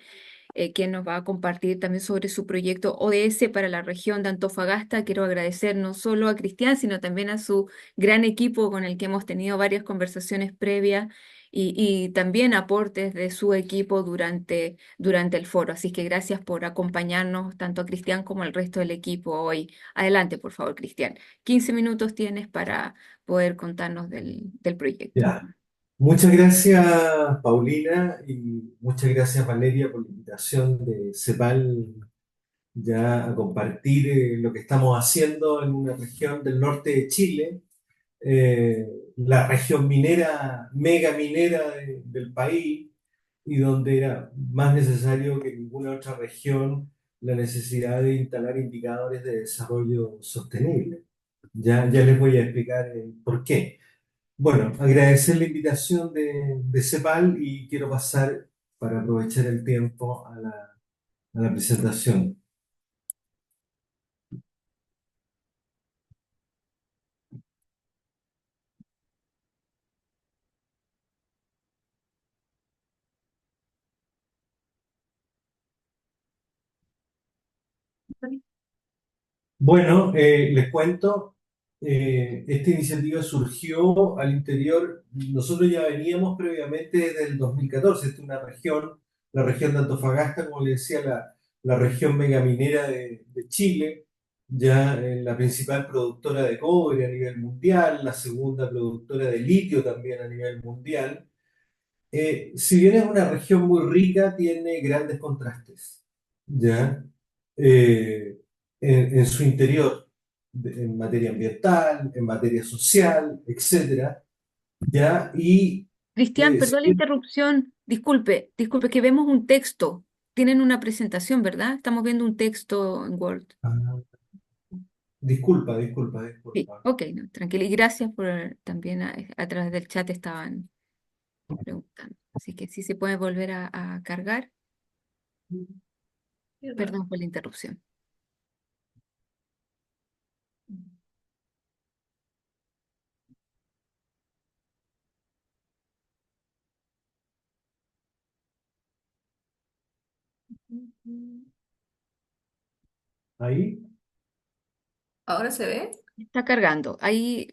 quien nos va a compartir también sobre su proyecto ODS para la región de Antofagasta. Quiero agradecer no solo a Cristian, sino también a su gran equipo con el que hemos tenido varias conversaciones previas y también aportes de su equipo durante el foro. Así que gracias por acompañarnos tanto a Cristian como al resto del equipo hoy. Adelante, por favor, Cristian. 15 minutos tienes para poder contarnos del proyecto. Ya. Muchas gracias, Paulina, y muchas gracias, Valeria, por la invitación de CEPAL ya a compartir lo que estamos haciendo en una región del norte de Chile, la región minera, mega minera del país, y donde era más necesario que ninguna otra región la necesidad de instalar indicadores de desarrollo sostenible. Ya les voy a explicar por qué. Bueno, agradecer la invitación de CEPAL y quiero pasar, para aprovechar el tiempo, a la presentación. Bueno, les cuento, esta iniciativa surgió al interior, nosotros ya veníamos previamente desde el 2014, esta es una región, la región de Antofagasta, como les decía, la región megaminera de Chile, ya la principal productora de cobre a nivel mundial, la segunda productora de litio también a nivel mundial. Si bien es una región muy rica, tiene grandes contrastes, ¿ya? Eh, en su interior, en materia ambiental, en materia social, etcétera, ¿ya? Y Cristian, si perdón la bien- interrupción. Disculpe que vemos un texto. Tienen una presentación, ¿verdad? Estamos viendo un texto en Word. Ah, disculpa, Sí, disculpa. ok, no, tranquilo. Y gracias por también a través del chat estaban preguntando. Así que si se puede volver a cargar. Perdón por la interrupción. Ahí, ¿Ahora se ve? Está cargando. Ahí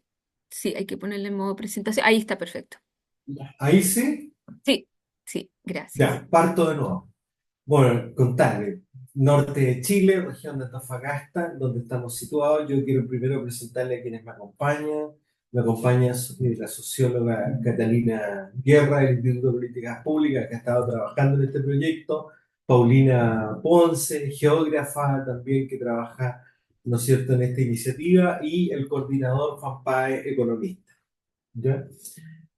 sí, hay que ponerle en modo presentación. Ahí está perfecto. ahí sí, Sí, sí, gracias. ya, parto de nuevo. Bueno, contarle, norte de Chile, región de Antofagasta, donde estamos situados. Yo quiero primero presentarle a quienes me acompañan. Me acompaña la socióloga Catalina Guerra del Instituto de Políticas Públicas, que ha estado trabajando en este proyecto. Paulina Ponce, geógrafa también que trabaja, ¿no es cierto?, en esta iniciativa. Y el coordinador Juan Páez, economista. ¿Ya?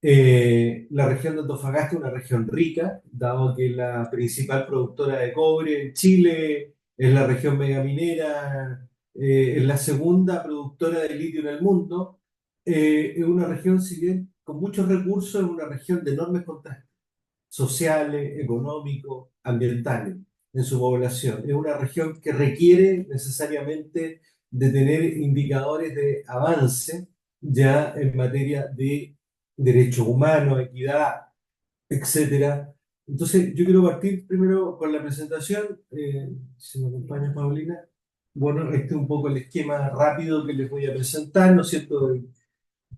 La región de Antofagasta es una región rica, dado que la principal productora de cobre en Chile es la región megaminera, es la segunda productora de litio en el mundo. Es una región, si bien con muchos recursos, es una región de enormes contrastes sociales, económicos, ambientales en su población. Es una región que requiere necesariamente de tener indicadores de avance ya en materia de derechos humanos, equidad, etcétera. Entonces, yo quiero partir primero con la presentación, si me acompaña Paulina. Bueno, este es un poco el esquema rápido que les voy a presentar, ¿no es cierto?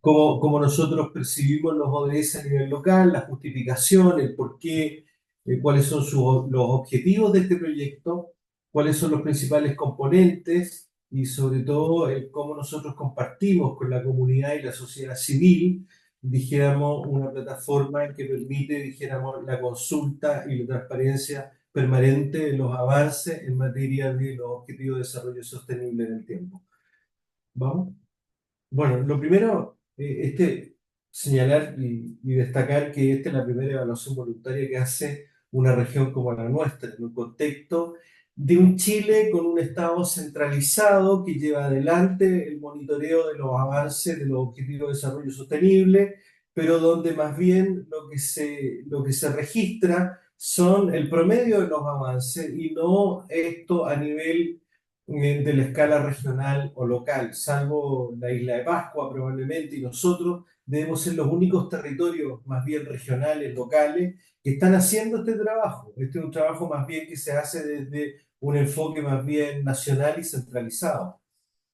Cómo nosotros percibimos los ODS a nivel local, la justificación, el por qué, cuáles son los objetivos de este proyecto, cuáles son los principales componentes y sobre todo el cómo nosotros compartimos con la comunidad y la sociedad civil, dijéramos, una plataforma que permite, dijéramos, la consulta y la transparencia permanente de los avances en materia de los objetivos de desarrollo sostenible en el tiempo. ¿Vamos? Bueno, lo primero, señalar y destacar que esta es la primera evaluación voluntaria que hace una región como la nuestra, en un contexto de un Chile con un Estado centralizado que lleva adelante el monitoreo de los avances de los Objetivos de Desarrollo Sostenible, pero donde más bien lo que se registra son el promedio de los avances y no esto a nivel de la escala regional o local, salvo la isla de Pascua probablemente, y nosotros debemos ser los únicos territorios más bien regionales, locales, que están haciendo este trabajo. Este es un trabajo más bien que se hace desde un enfoque más bien nacional y centralizado.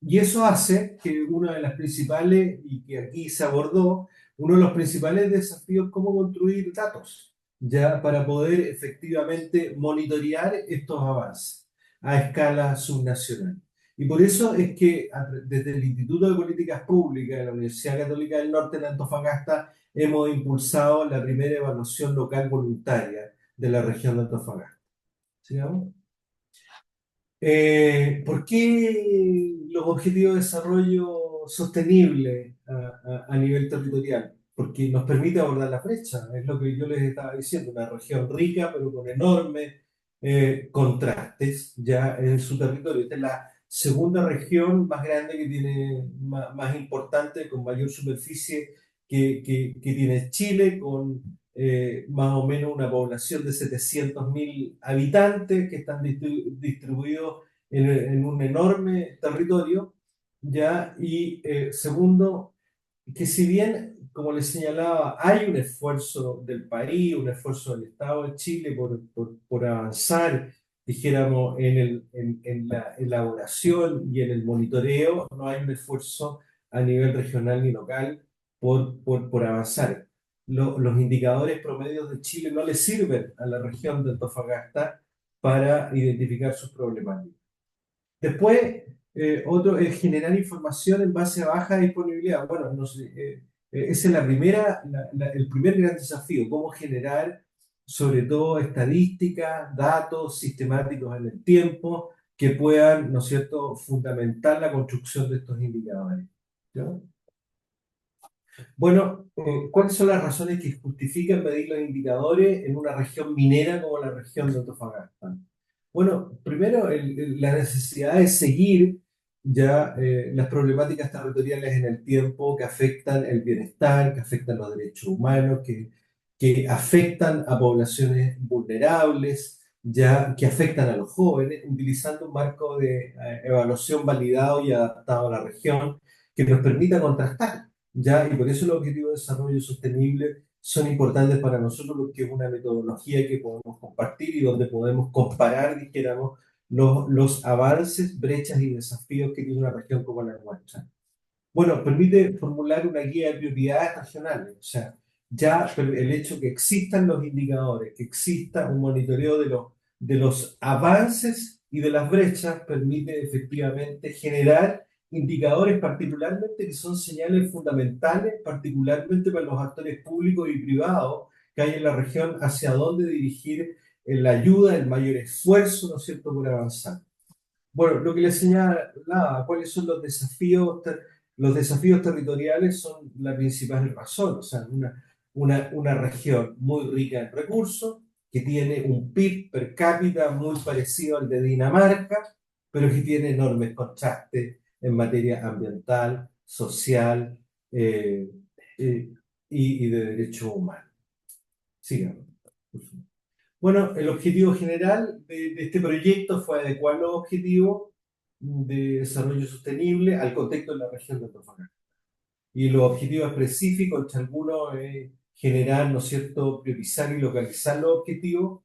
Y eso hace que una de las principales, y que aquí se abordó, uno de los principales desafíos es cómo construir datos, ya para poder efectivamente monitorear estos avances a escala subnacional. Y por eso es que desde el Instituto de Políticas Públicas de la Universidad Católica del Norte en Antofagasta hemos impulsado la primera evaluación local voluntaria de la región de Antofagasta. ¿Sigamos? ¿Por qué los objetivos de desarrollo sostenible a nivel territorial? Porque nos permite abordar la brecha, es lo que yo les estaba diciendo, una región rica pero con enormes contrastes ya en su territorio. Esta es la segunda región más grande que tiene, más importante, con mayor superficie que tiene Chile, con más o menos una población de 700.000 habitantes que están distribuidos en un enorme territorio, ¿ya? Y segundo, que si bien, como les señalaba, hay un esfuerzo del país, un esfuerzo del Estado de Chile por avanzar, dijéramos, en la elaboración y en el monitoreo, no hay un esfuerzo a nivel regional ni local por avanzar. Los indicadores promedios de Chile no le sirven a la región de Antofagasta para identificar sus problemáticas. Después, otro es generar información en base a baja disponibilidad. Bueno, no sé, esa es el primer gran desafío, cómo generar sobre todo estadísticas, datos sistemáticos en el tiempo que puedan, ¿no es cierto?, fundamentar la construcción de estos indicadores. ¿Ya? Bueno, ¿cuáles son las razones que justifican medir los indicadores en una región minera como la región de Antofagasta? Bueno, primero la necesidad de seguir ya las problemáticas territoriales en el tiempo que afectan el bienestar, que afectan los derechos humanos, que afectan a poblaciones vulnerables, ya que afectan a los jóvenes, utilizando un marco de evaluación validado y adaptado a la región que nos permita contrastar. ¿Ya? Y por eso los objetivos de desarrollo sostenible son importantes para nosotros porque es una metodología que podemos compartir y donde podemos comparar, dijéramos, los avances, brechas y desafíos que tiene una región como la nuestra. Bueno, permite formular una guía de prioridades regionales, o sea, ya el hecho que existan los indicadores, que exista un monitoreo de los avances y de las brechas, permite efectivamente generar indicadores particularmente que son señales fundamentales, particularmente para los actores públicos y privados que hay en la región, hacia dónde dirigir la ayuda, el mayor esfuerzo, ¿no es cierto?, por avanzar. Bueno, lo que les señalaba, cuáles son los desafíos territoriales son la principal razón, o sea, una región muy rica en recursos, que tiene un PIB per cápita muy parecido al de Dinamarca, pero que tiene enormes contrastes en materia ambiental, social eh, y de derechos humanos. Sigamos, por favor. Bueno, el objetivo general de este proyecto fue adecuar los objetivos de desarrollo sostenible al contexto de la región de Antofagasta. Y los objetivos específicos, entre algunos, generar, ¿no es cierto?, priorizar y localizar los objetivos,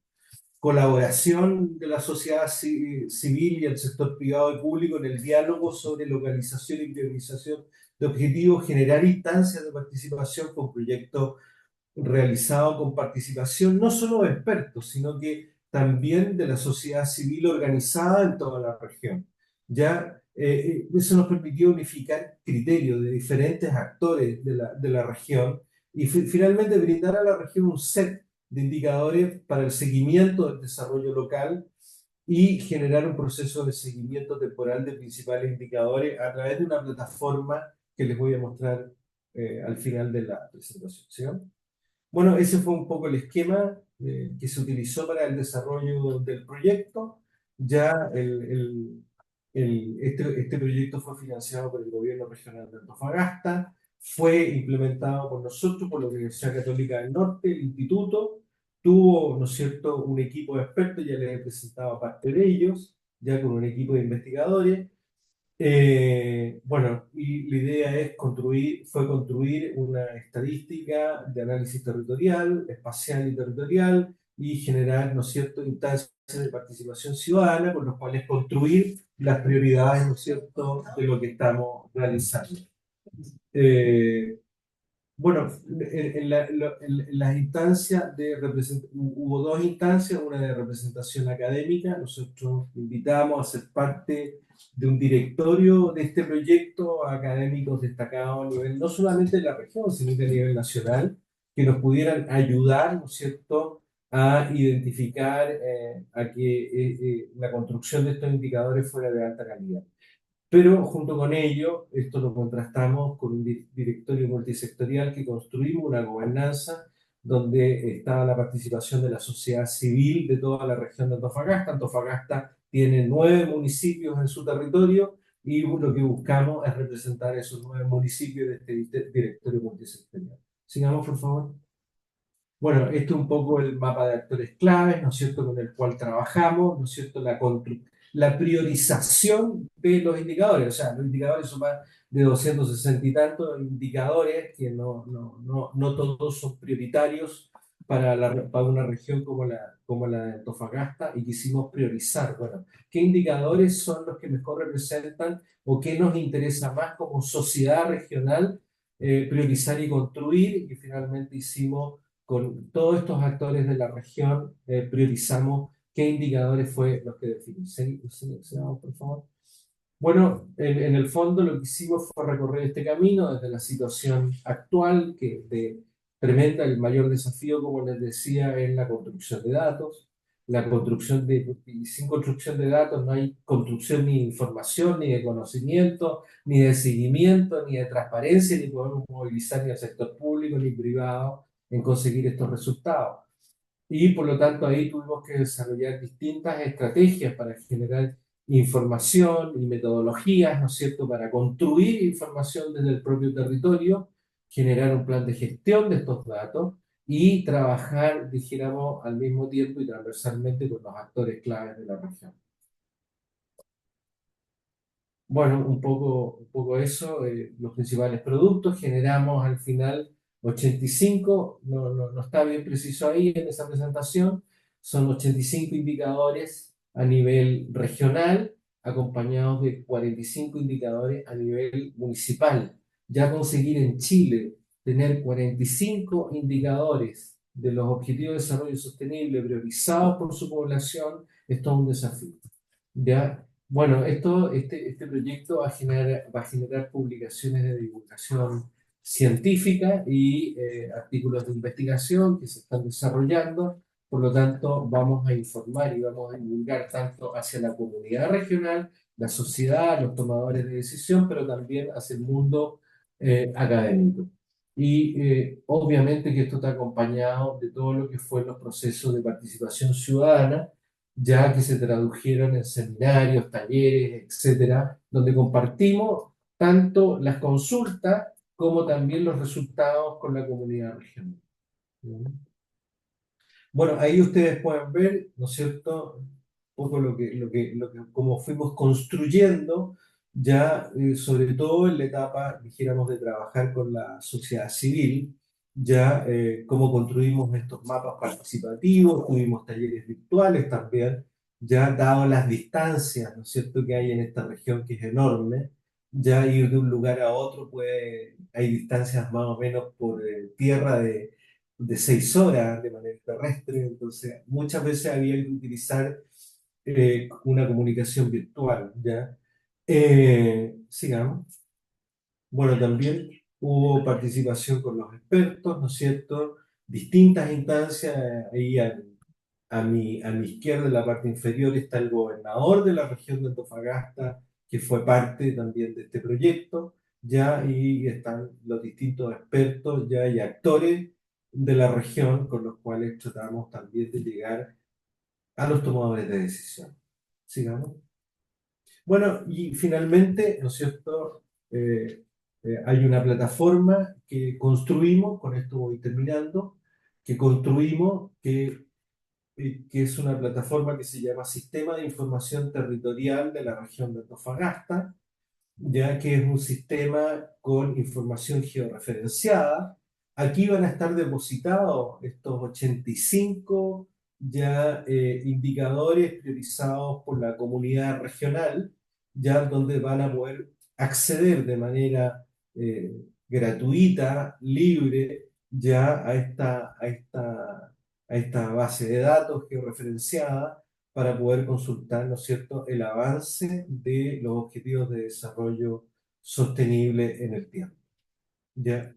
colaboración de la sociedad civil y el sector privado y público en el diálogo sobre localización y priorización de objetivos, generar instancias de participación con proyectos realizados con participación no solo de expertos, sino que también de la sociedad civil organizada en toda la región. Ya eso nos permitió unificar criterios de diferentes actores de la región y finalmente brindar a la región un set de indicadores para el seguimiento del desarrollo local y generar un proceso de seguimiento temporal de principales indicadores a través de una plataforma que les voy a mostrar al final de la presentación. ¿Sí? Bueno, ese fue un poco el esquema que se utilizó para el desarrollo del proyecto. Ya este proyecto fue financiado por el Gobierno Regional de Antofagasta, fue implementado por nosotros, por la Universidad Católica del Norte, el instituto, tuvo, ¿no es cierto?, un equipo de expertos, ya les he presentado parte de ellos, ya con un equipo de investigadores. Bueno, y la idea fue construir una estadística de análisis territorial, espacial y territorial, y generar, ¿no es cierto?, instancias de participación ciudadana con los cuales construir las prioridades, ¿no es cierto?, de lo que estamos realizando. Bueno, en las instancias de hubo dos instancias, una de representación académica. Nosotros invitamos a ser parte de un directorio de este proyecto a académicos destacados a nivel no solamente de la región, sino que a nivel nacional, que nos pudieran ayudar, ¿no es cierto?, a identificar a que la construcción de estos indicadores fuera de alta calidad. Pero junto con ello, esto lo contrastamos con un directorio multisectorial que construimos una gobernanza donde estaba la participación de la sociedad civil de toda la región de Antofagasta. Antofagasta tiene 9 municipios en su territorio y lo que buscamos es representar esos 9 municipios de este directorio multisectorial. Sigamos, por favor. Bueno, esto es un poco el mapa de actores claves, ¿no es cierto?, con el cual trabajamos, ¿no es cierto?, la priorización de los indicadores. O sea, los indicadores son más de 260 y tantos indicadores que no todos son prioritarios para una región como la de Antofagasta, y quisimos priorizar, bueno, qué indicadores son los que mejor representan o qué nos interesa más como sociedad regional priorizar y construir, y finalmente hicimos con todos estos actores de la región, priorizamos qué indicadores fue los que definimos. Sigamos, por favor. Bueno, en el fondo lo que hicimos fue recorrer este camino desde la situación actual, que tremenda, el mayor desafío, como les decía, es la construcción de datos. Y sin construcción de datos no hay construcción ni de información, ni de conocimiento, ni de seguimiento, ni de transparencia, ni podemos movilizar ni al sector público ni privado en conseguir estos resultados. Y por lo tanto ahí tuvimos que desarrollar distintas estrategias para generar información y metodologías, ¿no es cierto?, para construir información desde el propio territorio, generar un plan de gestión de estos datos y trabajar, dijéramos, al mismo tiempo y transversalmente con los actores claves de la región. Bueno, un poco eso, los principales productos. Generamos al final 85, no está bien preciso ahí en esa presentación, son 85 indicadores a nivel regional, acompañados de 45 indicadores a nivel municipal. Ya conseguir en Chile tener 45 indicadores de los Objetivos de Desarrollo Sostenible priorizados por su población es todo un desafío. ¿Ya? Bueno, este proyecto va a generar publicaciones de divulgación científica y artículos de investigación que se están desarrollando. Por lo tanto, vamos a informar y vamos a divulgar tanto hacia la comunidad regional, la sociedad, los tomadores de decisión, pero también hacia el mundo académico. Y obviamente que esto está acompañado de todo lo que fue los procesos de participación ciudadana, ya que se tradujeron en seminarios, talleres, etcétera, donde compartimos tanto las consultas como también los resultados con la comunidad regional. Bueno, ahí ustedes pueden ver, ¿no es cierto?, un poco cómo fuimos construyendo, ya sobre todo en la etapa, dijéramos, de trabajar con la sociedad civil, ya cómo construimos estos mapas participativos, tuvimos talleres virtuales también, ya dado las distancias, ¿no es cierto?, que hay en esta región que es enorme, ya ir de un lugar a otro hay distancias más o menos por tierra de 6 horas de manera terrestre, entonces muchas veces había que utilizar una comunicación virtual, ¿ya? Sigamos. Bueno, también hubo participación con los expertos, ¿no es cierto? Distintas instancias. Ahí a mi izquierda, en la parte inferior, está el gobernador de la región de Antofagasta, que fue parte también de este proyecto, ya, y están los distintos expertos ya y actores de la región con los cuales tratamos también de llegar a los tomadores de decisión. Sigamos. Bueno, y finalmente, ¿no es cierto? Hay una plataforma que construimos, con esto voy terminando, que construimos, que es una plataforma que se llama Sistema de Información Territorial de la región de Antofagasta, ya que es un sistema con información georreferenciada. Aquí van a estar depositados estos 85 ya indicadores priorizados por la comunidad regional, ya donde van a poder acceder de manera gratuita, libre, ya a esta base de datos georreferenciada para poder consultar, ¿no es cierto?, el avance de los objetivos de desarrollo sostenible en el tiempo. ¿Ya?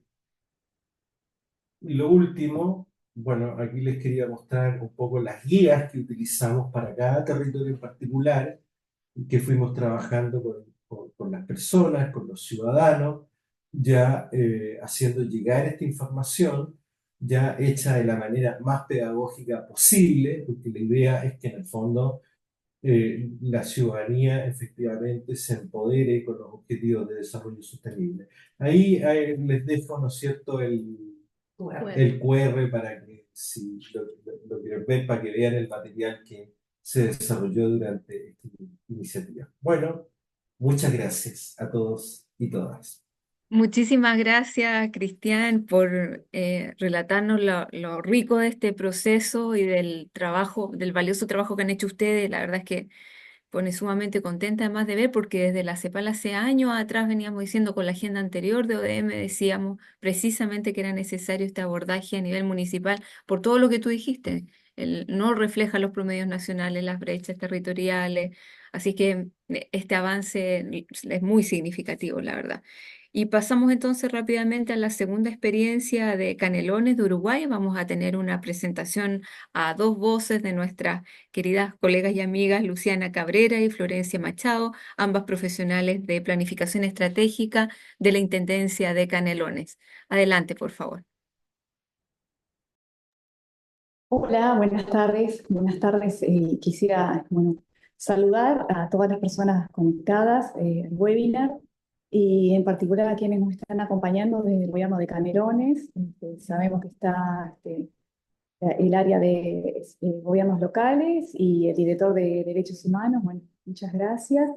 Y lo último, bueno, aquí les quería mostrar un poco las guías que utilizamos para cada territorio en particular, que fuimos trabajando con las personas, con los ciudadanos, ya haciendo llegar esta información, ya hecha de la manera más pedagógica posible, porque la idea es que en el fondo la ciudadanía efectivamente se empodere con los objetivos de desarrollo sostenible. Ahí les dejo, ¿no es cierto?, el QR para que si lo quieren ver, para que vean el material que se desarrolló durante esta iniciativa. Bueno, muchas gracias a todos y todas. Muchísimas gracias, Cristian, por relatarnos lo rico de este proceso y del trabajo, del valioso trabajo que han hecho ustedes. La verdad es que pone sumamente contenta además de ver, porque desde la CEPAL hace años atrás veníamos diciendo con la agenda anterior de ODM, decíamos precisamente que era necesario este abordaje a nivel municipal por todo lo que tú dijiste. No refleja los promedios nacionales, las brechas territoriales, así que este avance es muy significativo, la verdad. Y pasamos entonces rápidamente a la segunda experiencia de Canelones de Uruguay. Vamos a tener una presentación a dos voces de nuestras queridas colegas y amigas Luciana Cabrera y Florencia Machado, ambas profesionales de planificación estratégica de la Intendencia de Canelones. Adelante, por favor. Hola, buenas tardes. Buenas tardes. Quisiera, saludar a todas las personas conectadas al webinar y en particular a quienes nos están acompañando desde el gobierno de Canelones. Sabemos que está el área de gobiernos locales y el director de Derechos Humanos. Bueno, muchas gracias.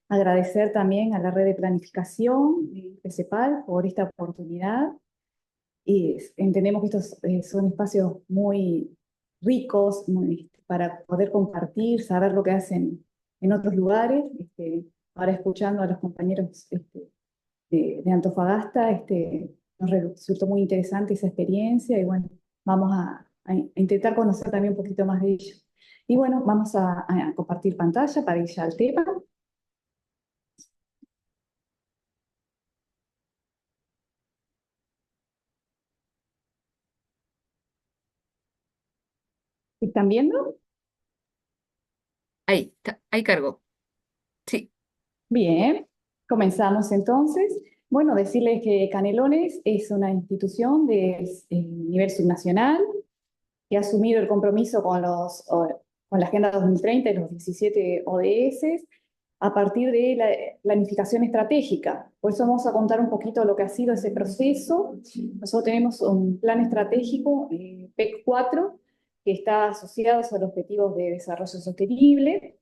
Agradecer también a la red de planificación de CEPAL por esta oportunidad. Y entendemos que estos son espacios muy ricos para poder compartir, saber lo que hacen en otros lugares. Ahora escuchando a los compañeros de Antofagasta, nos resultó muy interesante esa experiencia y bueno, vamos a intentar conocer también un poquito más de ellos. Y bueno, vamos a compartir pantalla para ir ya al tema. ¿Están viendo? Ahí cargó. Sí. Bien, comenzamos entonces. Bueno, decirles que Canelones es una institución de nivel subnacional que ha asumido el compromiso con la Agenda 2030 y los 17 ODS a partir de la planificación estratégica. Por eso vamos a contar un poquito lo que ha sido ese proceso. Nosotros tenemos un plan estratégico, PEC 4, que está asociado a los objetivos de desarrollo sostenible.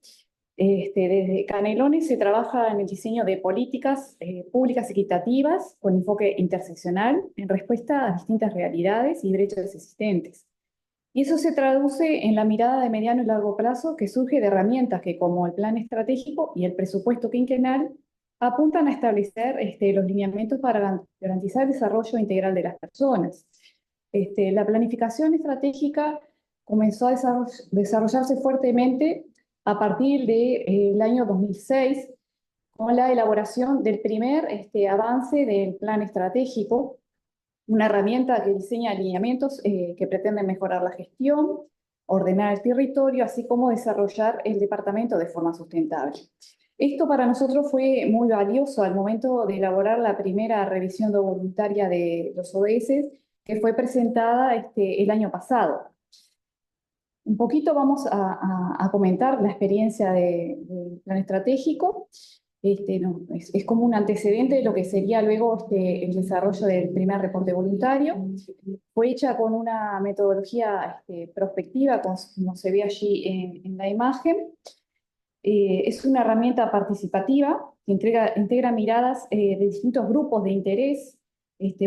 Desde Canelones se trabaja en el diseño de políticas públicas equitativas con enfoque interseccional en respuesta a distintas realidades y brechas existentes. Y eso se traduce en la mirada de mediano y largo plazo que surge de herramientas que, como el plan estratégico y el presupuesto quinquenal, apuntan a establecer los lineamientos para garantizar el desarrollo integral de las personas. La planificación estratégica comenzó a desarrollarse fuertemente a partir del año 2006 con la elaboración del primer avance del plan estratégico, una herramienta que diseña alineamientos que pretenden mejorar la gestión, ordenar el territorio, así como desarrollar el departamento de forma sustentable. Esto para nosotros fue muy valioso al momento de elaborar la primera revisión voluntaria de los ODS, que fue presentada el año pasado. Un poquito vamos a comentar la experiencia del plan estratégico. Es como un antecedente de lo que sería luego el desarrollo del primer reporte voluntario. Fue hecha con una metodología prospectiva, como se ve allí en la imagen. Es una herramienta participativa que integra miradas de distintos grupos de interés,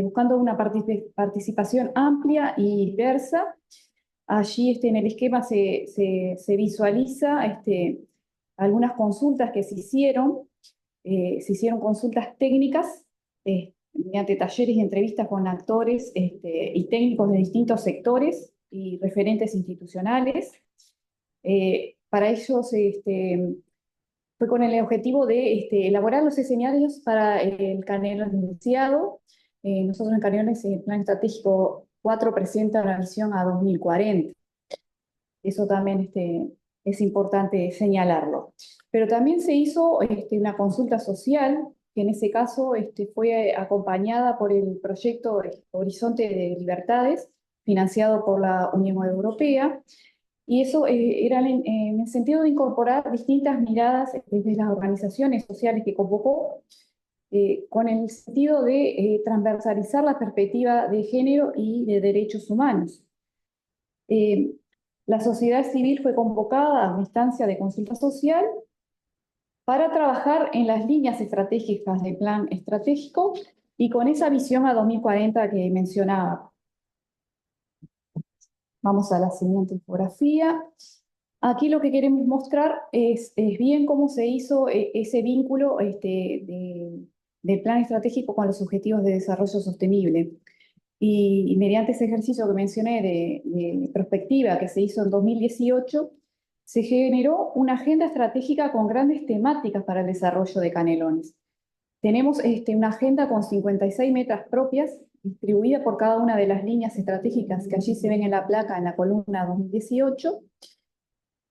buscando una participación amplia y diversa. Allí en el esquema se visualiza algunas consultas que se hicieron consultas técnicas mediante talleres y entrevistas con actores y técnicos de distintos sectores y referentes institucionales. Para ellos fue con el objetivo de elaborar los escenarios para el Canelones deseado. Nosotros en Canelones, el Plan Estratégico 4 presenta una visión a 2040. Eso también es importante señalarlo. Pero también se hizo una consulta social, que en ese caso fue acompañada por el proyecto Horizonte de Libertades, financiado por la Unión Europea, y eso era en el sentido de incorporar distintas miradas desde las organizaciones sociales que convocó, con el sentido de transversalizar la perspectiva de género y de derechos humanos. La sociedad civil fue convocada a una instancia de consulta social para trabajar en las líneas estratégicas del plan estratégico y con esa visión a 2040 que mencionaba. Vamos a la siguiente infografía. Aquí lo que queremos mostrar es bien cómo se hizo ese vínculo del plan estratégico con los objetivos de desarrollo sostenible. Y mediante ese ejercicio que mencioné de prospectiva que se hizo en 2018, se generó una agenda estratégica con grandes temáticas para el desarrollo de Canelones. Tenemos una agenda con 56 metas propias, distribuida por cada una de las líneas estratégicas que allí se ven en la placa, en la columna 2018,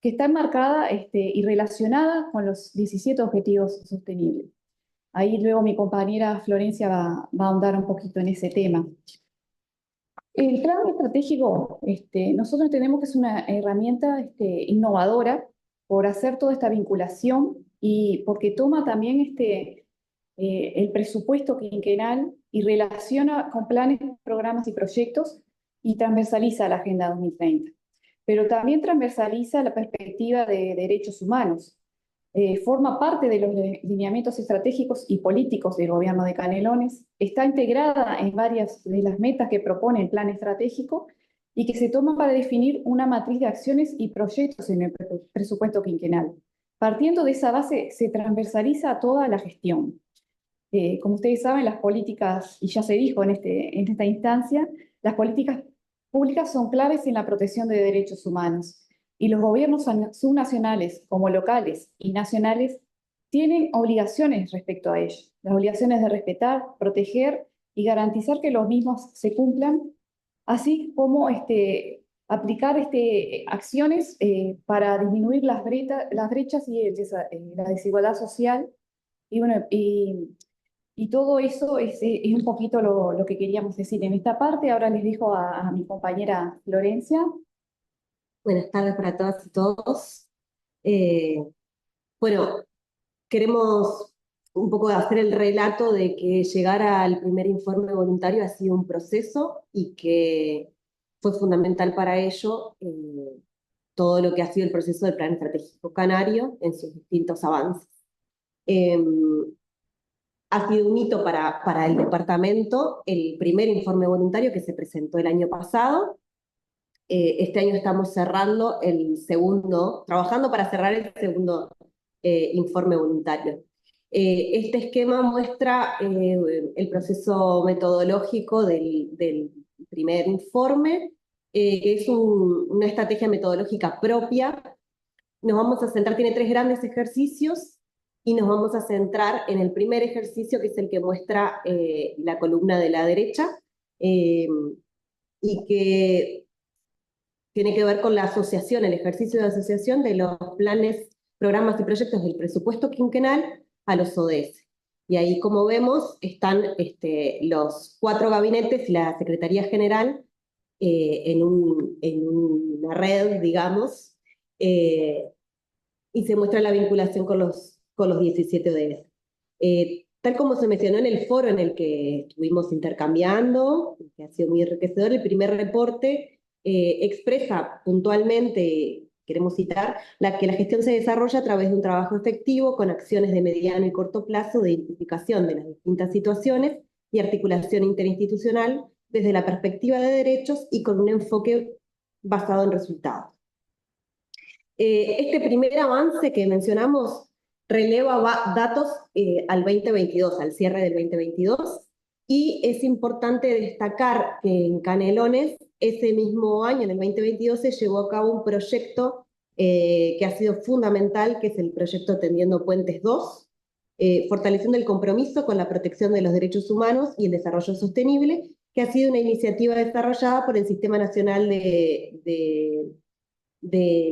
que está enmarcada y relacionada con los 17 objetivos sostenibles. Ahí luego mi compañera Florencia va a ahondar un poquito en ese tema. El plan estratégico, nosotros entendemos que es una herramienta innovadora por hacer toda esta vinculación y porque toma también el presupuesto quinquenal y relaciona con planes, programas y proyectos y transversaliza la Agenda 2030. Pero también transversaliza la perspectiva de derechos humanos. Forma parte de los lineamientos estratégicos y políticos del gobierno de Canelones, está integrada en varias de las metas que propone el plan estratégico y que se toman para definir una matriz de acciones y proyectos en el presupuesto quinquenal. Partiendo de esa base, se transversaliza toda la gestión. Como ustedes saben, las políticas, y ya se dijo en esta instancia, las políticas públicas son claves en la protección de derechos humanos. Y los gobiernos subnacionales, como locales y nacionales, tienen obligaciones respecto a ello. Las obligaciones de respetar, proteger y garantizar que los mismos se cumplan, así como aplicar acciones para disminuir las brechas y la desigualdad social. Y bueno, y todo eso es un poquito lo que queríamos decir en esta parte. Ahora les dejo a mi compañera Florencia. Buenas tardes para todas y todos. Bueno, queremos un poco hacer el relato de que llegar al primer informe voluntario ha sido un proceso y que fue fundamental para ello todo lo que ha sido el proceso del Plan Estratégico Canario en sus distintos avances. Ha sido un hito para el departamento el primer informe voluntario que se presentó el año pasado. Este año estamos cerrando el segundo, trabajando para cerrar el segundo informe voluntario. Este esquema muestra el proceso metodológico del primer informe, que es una estrategia metodológica propia. Nos vamos a centrar, tiene 3 grandes ejercicios, y nos vamos a centrar en el primer ejercicio, que es el que muestra la columna de la derecha, y que tiene que ver con la asociación, el ejercicio de asociación de los planes, programas y proyectos del presupuesto quinquenal a los ODS. Y ahí, como vemos, están los 4 gabinetes y la Secretaría General en una red, digamos, y se muestra la vinculación con los 17 ODS. Tal como se mencionó en el foro en el que estuvimos intercambiando, que ha sido muy enriquecedor, el primer reporte expresa puntualmente, queremos citar, que la gestión se desarrolla a través de un trabajo efectivo con acciones de mediano y corto plazo de identificación de las distintas situaciones y articulación interinstitucional desde la perspectiva de derechos y con un enfoque basado en resultados. Este primer avance que mencionamos releva datos al 2022, al cierre del 2022, y es importante destacar que en Canelones, ese mismo año, en el 2022, se llevó a cabo un proyecto que ha sido fundamental, que es el proyecto Tendiendo Puentes 2, fortaleciendo el compromiso con la protección de los derechos humanos y el desarrollo sostenible, que ha sido una iniciativa desarrollada por el Sistema Nacional de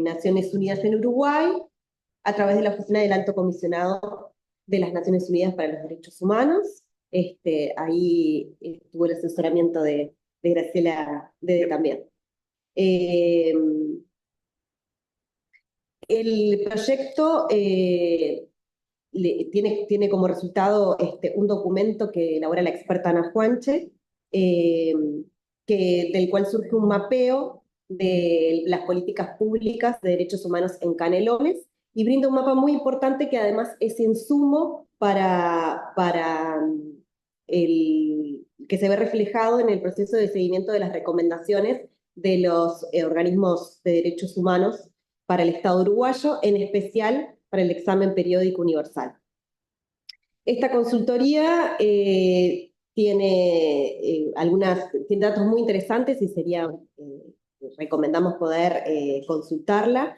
Naciones Unidas en Uruguay, a través de la Oficina del Alto Comisionado de las Naciones Unidas para los Derechos Humanos. Ahí tuvo el asesoramiento de Graciela Dede también. El proyecto tiene como resultado un documento que elabora la experta Ana Juanche, del cual surge un mapeo de las políticas públicas de derechos humanos en Canelones, y brinda un mapa muy importante que además es insumo que se ve reflejado en el proceso de seguimiento de las recomendaciones de los organismos de derechos humanos para el Estado uruguayo, en especial para el examen periódico universal. Esta consultoría tiene datos muy interesantes y recomendamos poder consultarla,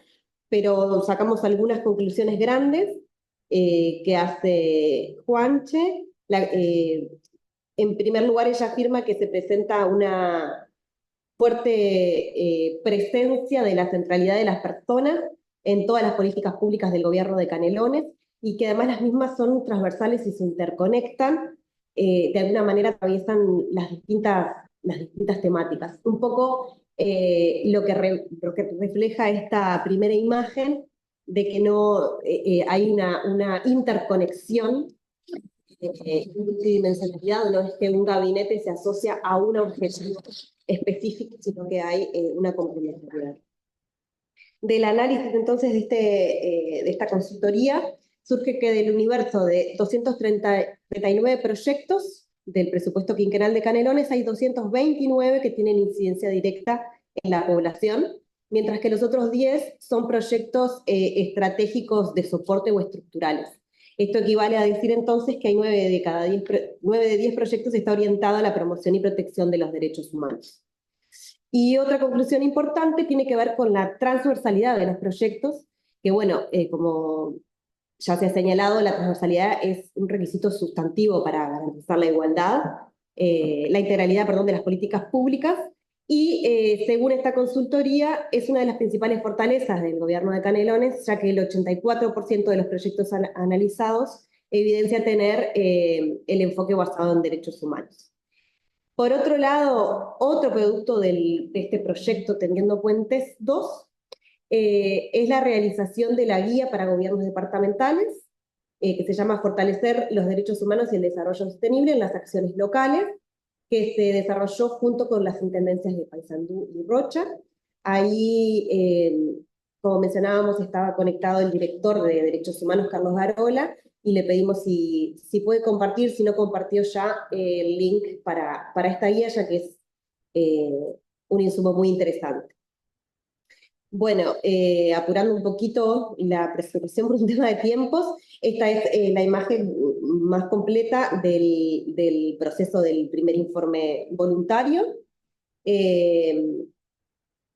pero sacamos algunas conclusiones grandes que hace Juanche. En primer lugar, ella afirma que se presenta una fuerte presencia de la centralidad de las personas en todas las políticas públicas del gobierno de Canelones, y que además las mismas son transversales y se interconectan, de alguna manera atraviesan las distintas temáticas. Un poco lo que refleja esta primera imagen de que no hay una interconexión, multidimensionalidad, no es que un gabinete se asocia a un objetivo específico, sino que hay una complementariedad. Del análisis entonces de esta consultoría, surge que del universo de 239 proyectos del presupuesto quinquenal de Canelones, hay 229 que tienen incidencia directa en la población, mientras que los otros 10 son proyectos estratégicos de soporte o estructurales. Esto equivale a decir entonces que hay 9 de 10 proyectos está orientado a la promoción y protección de los derechos humanos. Y otra conclusión importante tiene que ver con la transversalidad de los proyectos, que bueno, como ya se ha señalado, la transversalidad es un requisito sustantivo para garantizar la igualdad, la integralidad, perdón, de las políticas públicas, y según esta consultoría es una de las principales fortalezas del gobierno de Canelones, ya que el 84% de los proyectos analizados evidencia tener el enfoque basado en derechos humanos. Por otro lado, otro producto de este proyecto Tendiendo Puentes 2 es la realización de la guía para gobiernos departamentales, que se llama Fortalecer los derechos humanos y el desarrollo sostenible en las acciones locales, que se desarrolló junto con las intendencias de Paysandú y Rocha. Ahí como mencionábamos, estaba conectado el director de Derechos Humanos, Carlos Garola, y le pedimos si puede compartir, si no compartió ya el link para esta guía, ya que es un insumo muy interesante. Bueno, apurando un poquito la presentación por un tema de tiempos, esta es la imagen más completa del proceso del primer informe voluntario,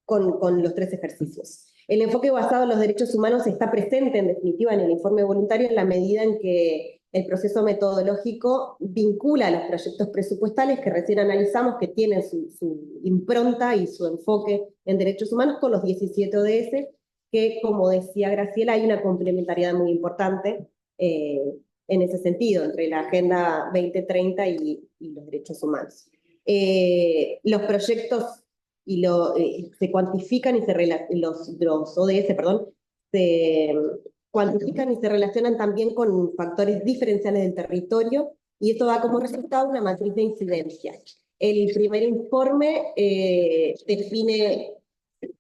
con los 3 ejercicios. El enfoque basado en los derechos humanos está presente, en definitiva, en el informe voluntario en la medida en que el proceso metodológico vincula los proyectos presupuestales que recién analizamos, que tienen su impronta y su enfoque en derechos humanos, con los 17 ODS, que, como decía Graciela, hay una complementariedad muy importante en ese sentido, entre la Agenda 2030 y los derechos humanos. Los proyectos se cuantifican y los ODS, perdón, se cuantifican y se relacionan también con factores diferenciales del territorio, y esto da como resultado una matriz de incidencia. El primer informe define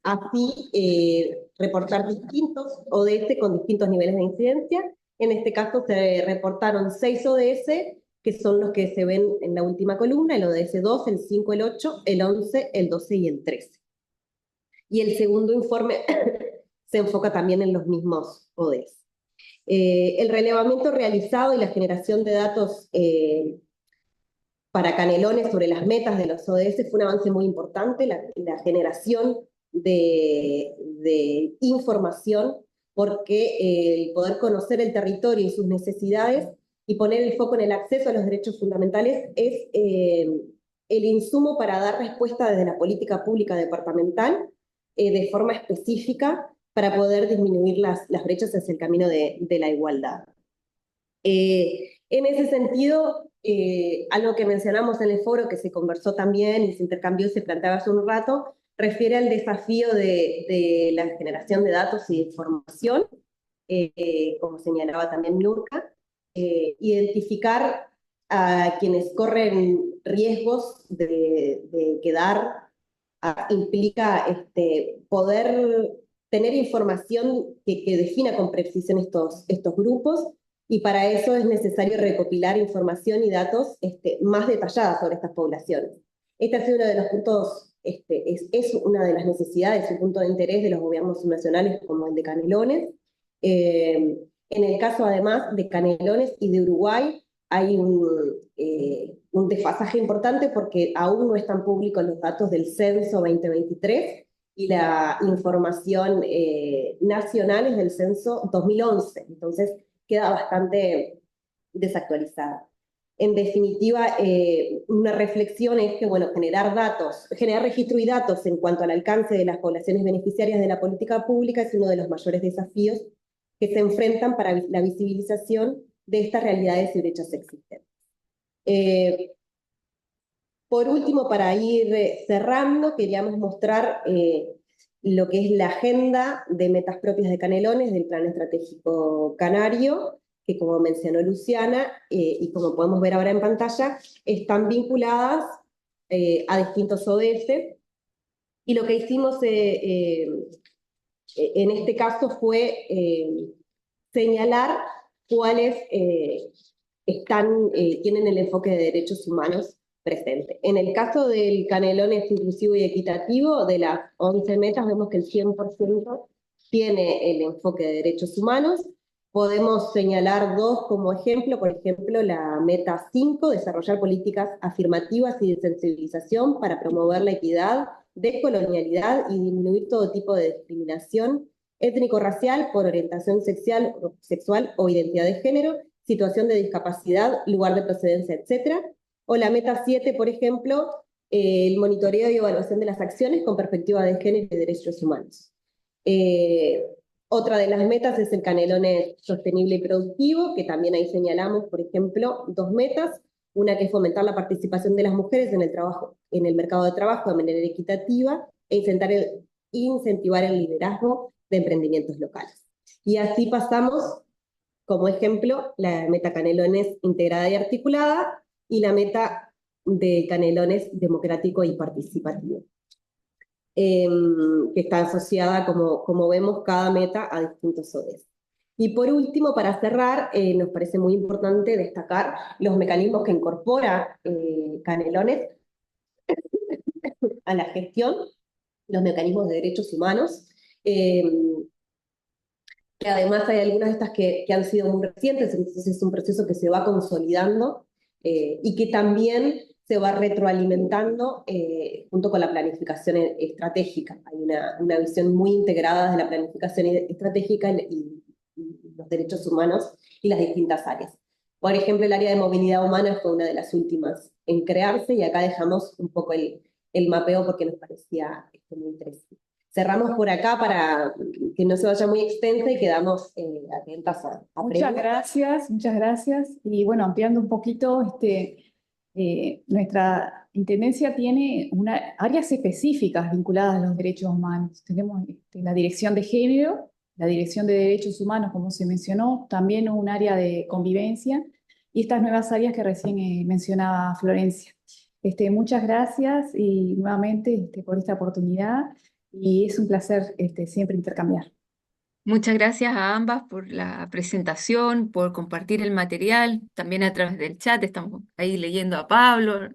así reportar distintos ODS con distintos niveles de incidencia. En este caso se reportaron 6 ODS, que son los que se ven en la última columna: el ODS 2, el 5, el 8, el 11, el 12 y el 13. Y el segundo informe se enfoca también en los mismos ODS. El relevamiento realizado y la generación de datos para Canelones sobre las metas de los ODS fue un avance muy importante, la generación de información, porque el poder conocer el territorio y sus necesidades y poner el foco en el acceso a los derechos fundamentales es el insumo para dar respuesta desde la política pública departamental de forma específica para poder disminuir las brechas hacia el camino de la igualdad. En ese sentido, algo que mencionamos en el foro, que se conversó también y se intercambió y se planteaba hace un rato, refiere al desafío de la generación de datos y de información, como señalaba también Nurka, identificar a quienes corren riesgos de quedar, implica poder tener información que defina con precisión estos grupos, y para eso es necesario recopilar información y datos más detalladas sobre estas poblaciones. Este ha sido uno de los puntos, es una de las necesidades, un punto de interés de los gobiernos nacionales como el de Canelones. En el caso, además, de Canelones y de Uruguay, hay un desfasaje importante porque aún no están públicos los datos del censo 2023 y la información nacional es del censo 2011, entonces queda bastante desactualizada. En definitiva, una reflexión es que, bueno, generar registro y datos en cuanto al alcance de las poblaciones beneficiarias de la política pública es uno de los mayores desafíos que se enfrentan para la visibilización de estas realidades y brechas existentes. Por último, para ir cerrando, queríamos mostrar lo que es la agenda de metas propias de Canelones del Plan Estratégico Canario, que, como mencionó Luciana, y como podemos ver ahora en pantalla, están vinculadas a distintos ODS, y lo que hicimos en este caso fue señalar cuáles tienen el enfoque de derechos humanos presente. En el caso del Canelones inclusivo y equitativo, de las 11 metas, vemos que el 100% tiene el enfoque de derechos humanos. Podemos señalar 2 como ejemplo, por ejemplo, la meta 5, desarrollar políticas afirmativas y de sensibilización para promover la equidad, descolonialidad y disminuir todo tipo de discriminación étnico-racial por orientación sexual o identidad de género, situación de discapacidad, lugar de procedencia, etc. O la meta 7, por ejemplo, el monitoreo y evaluación de las acciones con perspectiva de género y derechos humanos. Otra de las metas es el Canelones sostenible y productivo, que también ahí señalamos, por ejemplo, 2 metas. Una que es fomentar la participación de las mujeres en el mercado de trabajo de manera equitativa e incentivar el liderazgo de emprendimientos locales. Y así pasamos, como ejemplo, la meta Canelones integrada y articulada, y la meta de Canelones democrático y participativo. que está asociada, como vemos, cada meta a distintos ODS. Y por último, para cerrar, nos parece muy importante destacar los mecanismos que incorpora Canelones a la gestión, los mecanismos de derechos humanos, eh, que además hay algunas de estas que han sido muy recientes, entonces es un proceso que se va consolidando y que también se va retroalimentando junto con la planificación estratégica. Hay una visión muy integrada de la planificación estratégica y los derechos humanos y las distintas áreas. Por ejemplo, el área de movilidad humana fue una de las últimas en crearse y acá dejamos un poco el mapeo porque nos parecía muy interesante. Cerramos por acá para que no se vaya muy extensa y quedamos atentas a Muchas preguntas. gracias, muchas gracias. Y bueno, ampliando un poquito, nuestra intendencia tiene áreas específicas vinculadas a los derechos humanos. Tenemos la dirección de género, la dirección de derechos humanos, como se mencionó, también un área de convivencia y estas nuevas áreas que recién mencionaba Florencia. Muchas gracias y nuevamente por esta oportunidad y es un placer siempre intercambiar. Muchas gracias a ambas por la presentación, por compartir el material, también a través del chat, estamos ahí leyendo a Pablo,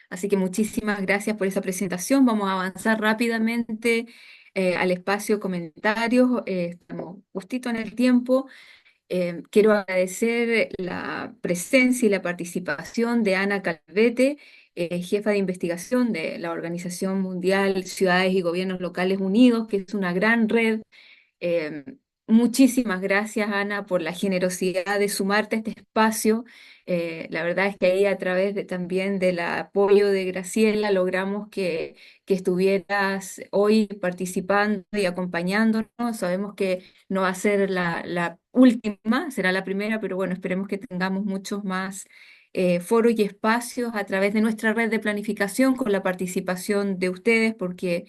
así que muchísimas gracias por esa presentación. Vamos a avanzar rápidamente al espacio comentarios, estamos justito en el tiempo. Quiero agradecer la presencia y la participación de Ana Calvete, jefa de investigación de la Organización Mundial Ciudades y Gobiernos Locales Unidos, que es una gran red. Eh, Muchísimas gracias, Ana, por la generosidad de sumarte a este espacio. La verdad es que ahí a través también del apoyo de Graciela logramos que estuvieras hoy participando y acompañándonos. Sabemos que no va a ser la última, será la primera, pero bueno, esperemos que tengamos muchos más foros y espacios a través de nuestra red de planificación con la participación de ustedes, porque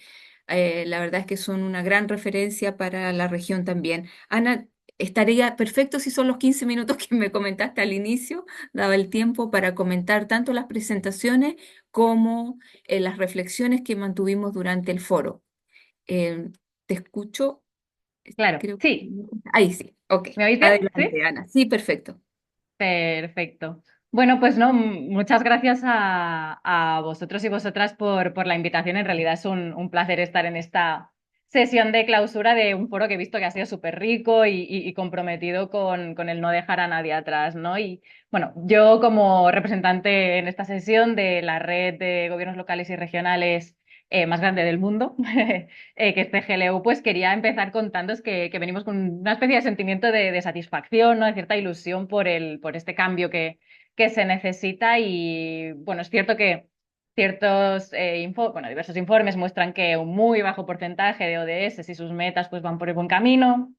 la verdad es que son una gran referencia para la región también. Ana, estaría perfecto si son los 15 minutos que me comentaste al inicio, daba el tiempo para comentar tanto las presentaciones como las reflexiones que mantuvimos durante el foro. Te escucho. Claro, Creo que... sí. Ahí sí, ok. ¿Me oís bien? Adelante, ¿Sí? Ana. Sí, perfecto. Perfecto. Bueno, pues no, muchas gracias a vosotros y vosotras por la invitación. En realidad es un placer estar en esta sesión de clausura de un foro que he visto que ha sido súper rico y comprometido con el no dejar a nadie atrás, ¿no? Y bueno, yo como representante en esta sesión de la red de gobiernos locales y regionales más grande del mundo, que es CGLU, pues quería empezar contándoos que venimos con una especie de sentimiento de satisfacción, ¿no? De cierta ilusión por este cambio que se necesita y bueno, es cierto que ciertos diversos informes muestran que un muy bajo porcentaje de ODS y sus metas pues van por el buen camino,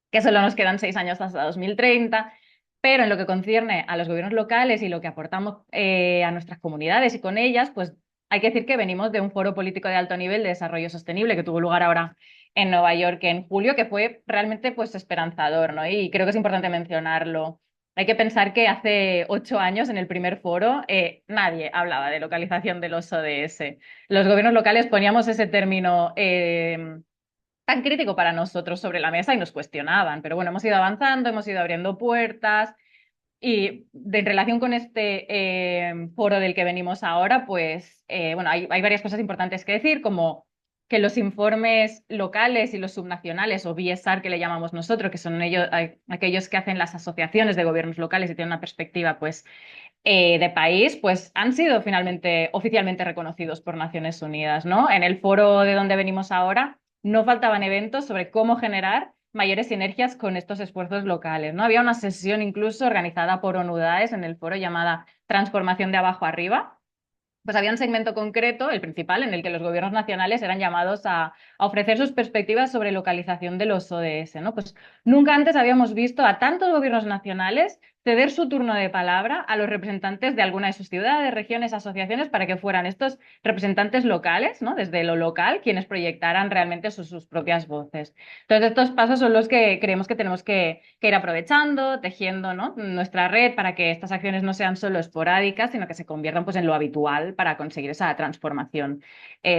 que solo nos quedan 6 años hasta 2030, pero en lo que concierne a los gobiernos locales y lo que aportamos a nuestras comunidades y con ellas, pues hay que decir que venimos de un foro político de alto nivel de desarrollo sostenible que tuvo lugar ahora en Nueva York en julio, que fue realmente pues esperanzador, ¿no? Y creo que es importante mencionarlo. Hay que pensar que hace 8 años, en el primer foro, nadie hablaba de localización de los ODS. Los gobiernos locales poníamos ese término tan crítico para nosotros sobre la mesa y nos cuestionaban. Pero bueno, hemos ido avanzando, hemos ido abriendo puertas y en relación con este foro del que venimos ahora, pues bueno, hay varias cosas importantes que decir, como que los informes locales y los subnacionales, o BSR que le llamamos nosotros, que son aquellos que hacen las asociaciones de gobiernos locales y tienen una perspectiva pues de país, pues han sido finalmente oficialmente reconocidos por Naciones Unidas, ¿no? En el foro de donde venimos ahora no faltaban eventos sobre cómo generar mayores sinergias con estos esfuerzos locales, ¿no? Había una sesión incluso organizada por ONUDAES en el foro llamada Transformación de abajo arriba. Pues había un segmento concreto, el principal, en el que los gobiernos nacionales eran llamados a ofrecer sus perspectivas sobre localización de los ODS, ¿no? Pues nunca antes habíamos visto a tantos gobiernos nacionales ceder su turno de palabra a los representantes de alguna de sus ciudades, regiones, asociaciones, para que fueran estos representantes locales, ¿no? Desde lo local, quienes proyectaran realmente sus propias voces. Entonces, estos pasos son los que creemos que tenemos que ir aprovechando, tejiendo, ¿no? Nuestra red para que estas acciones no sean solo esporádicas, sino que se conviertan pues, en lo habitual para conseguir esa transformación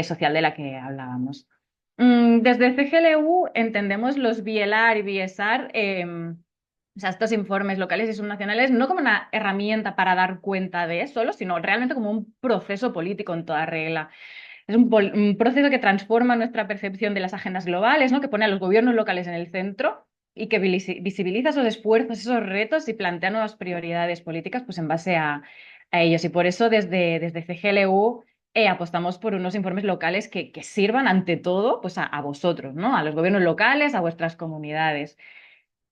social de la que hablábamos. Desde CGLU entendemos los BIELAR y BIESAR, o sea, estos informes locales y subnacionales, no como una herramienta para dar cuenta de solo, sino realmente como un proceso político en toda regla. Es un proceso que transforma nuestra percepción de las agendas globales, ¿no? Que pone a los gobiernos locales en el centro y que visibiliza esos esfuerzos, esos retos y plantea nuevas prioridades políticas pues, en base a ellos. Y por eso desde CGLU apostamos por unos informes locales que sirvan ante todo pues, a vosotros, ¿no? A los gobiernos locales, a vuestras comunidades.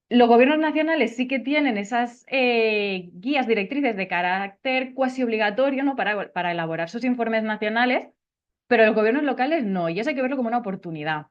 Los gobiernos nacionales sí que tienen esas guías directrices de carácter cuasi obligatorio, ¿no? para elaborar sus informes nacionales, pero los gobiernos locales no, y eso hay que verlo como una oportunidad.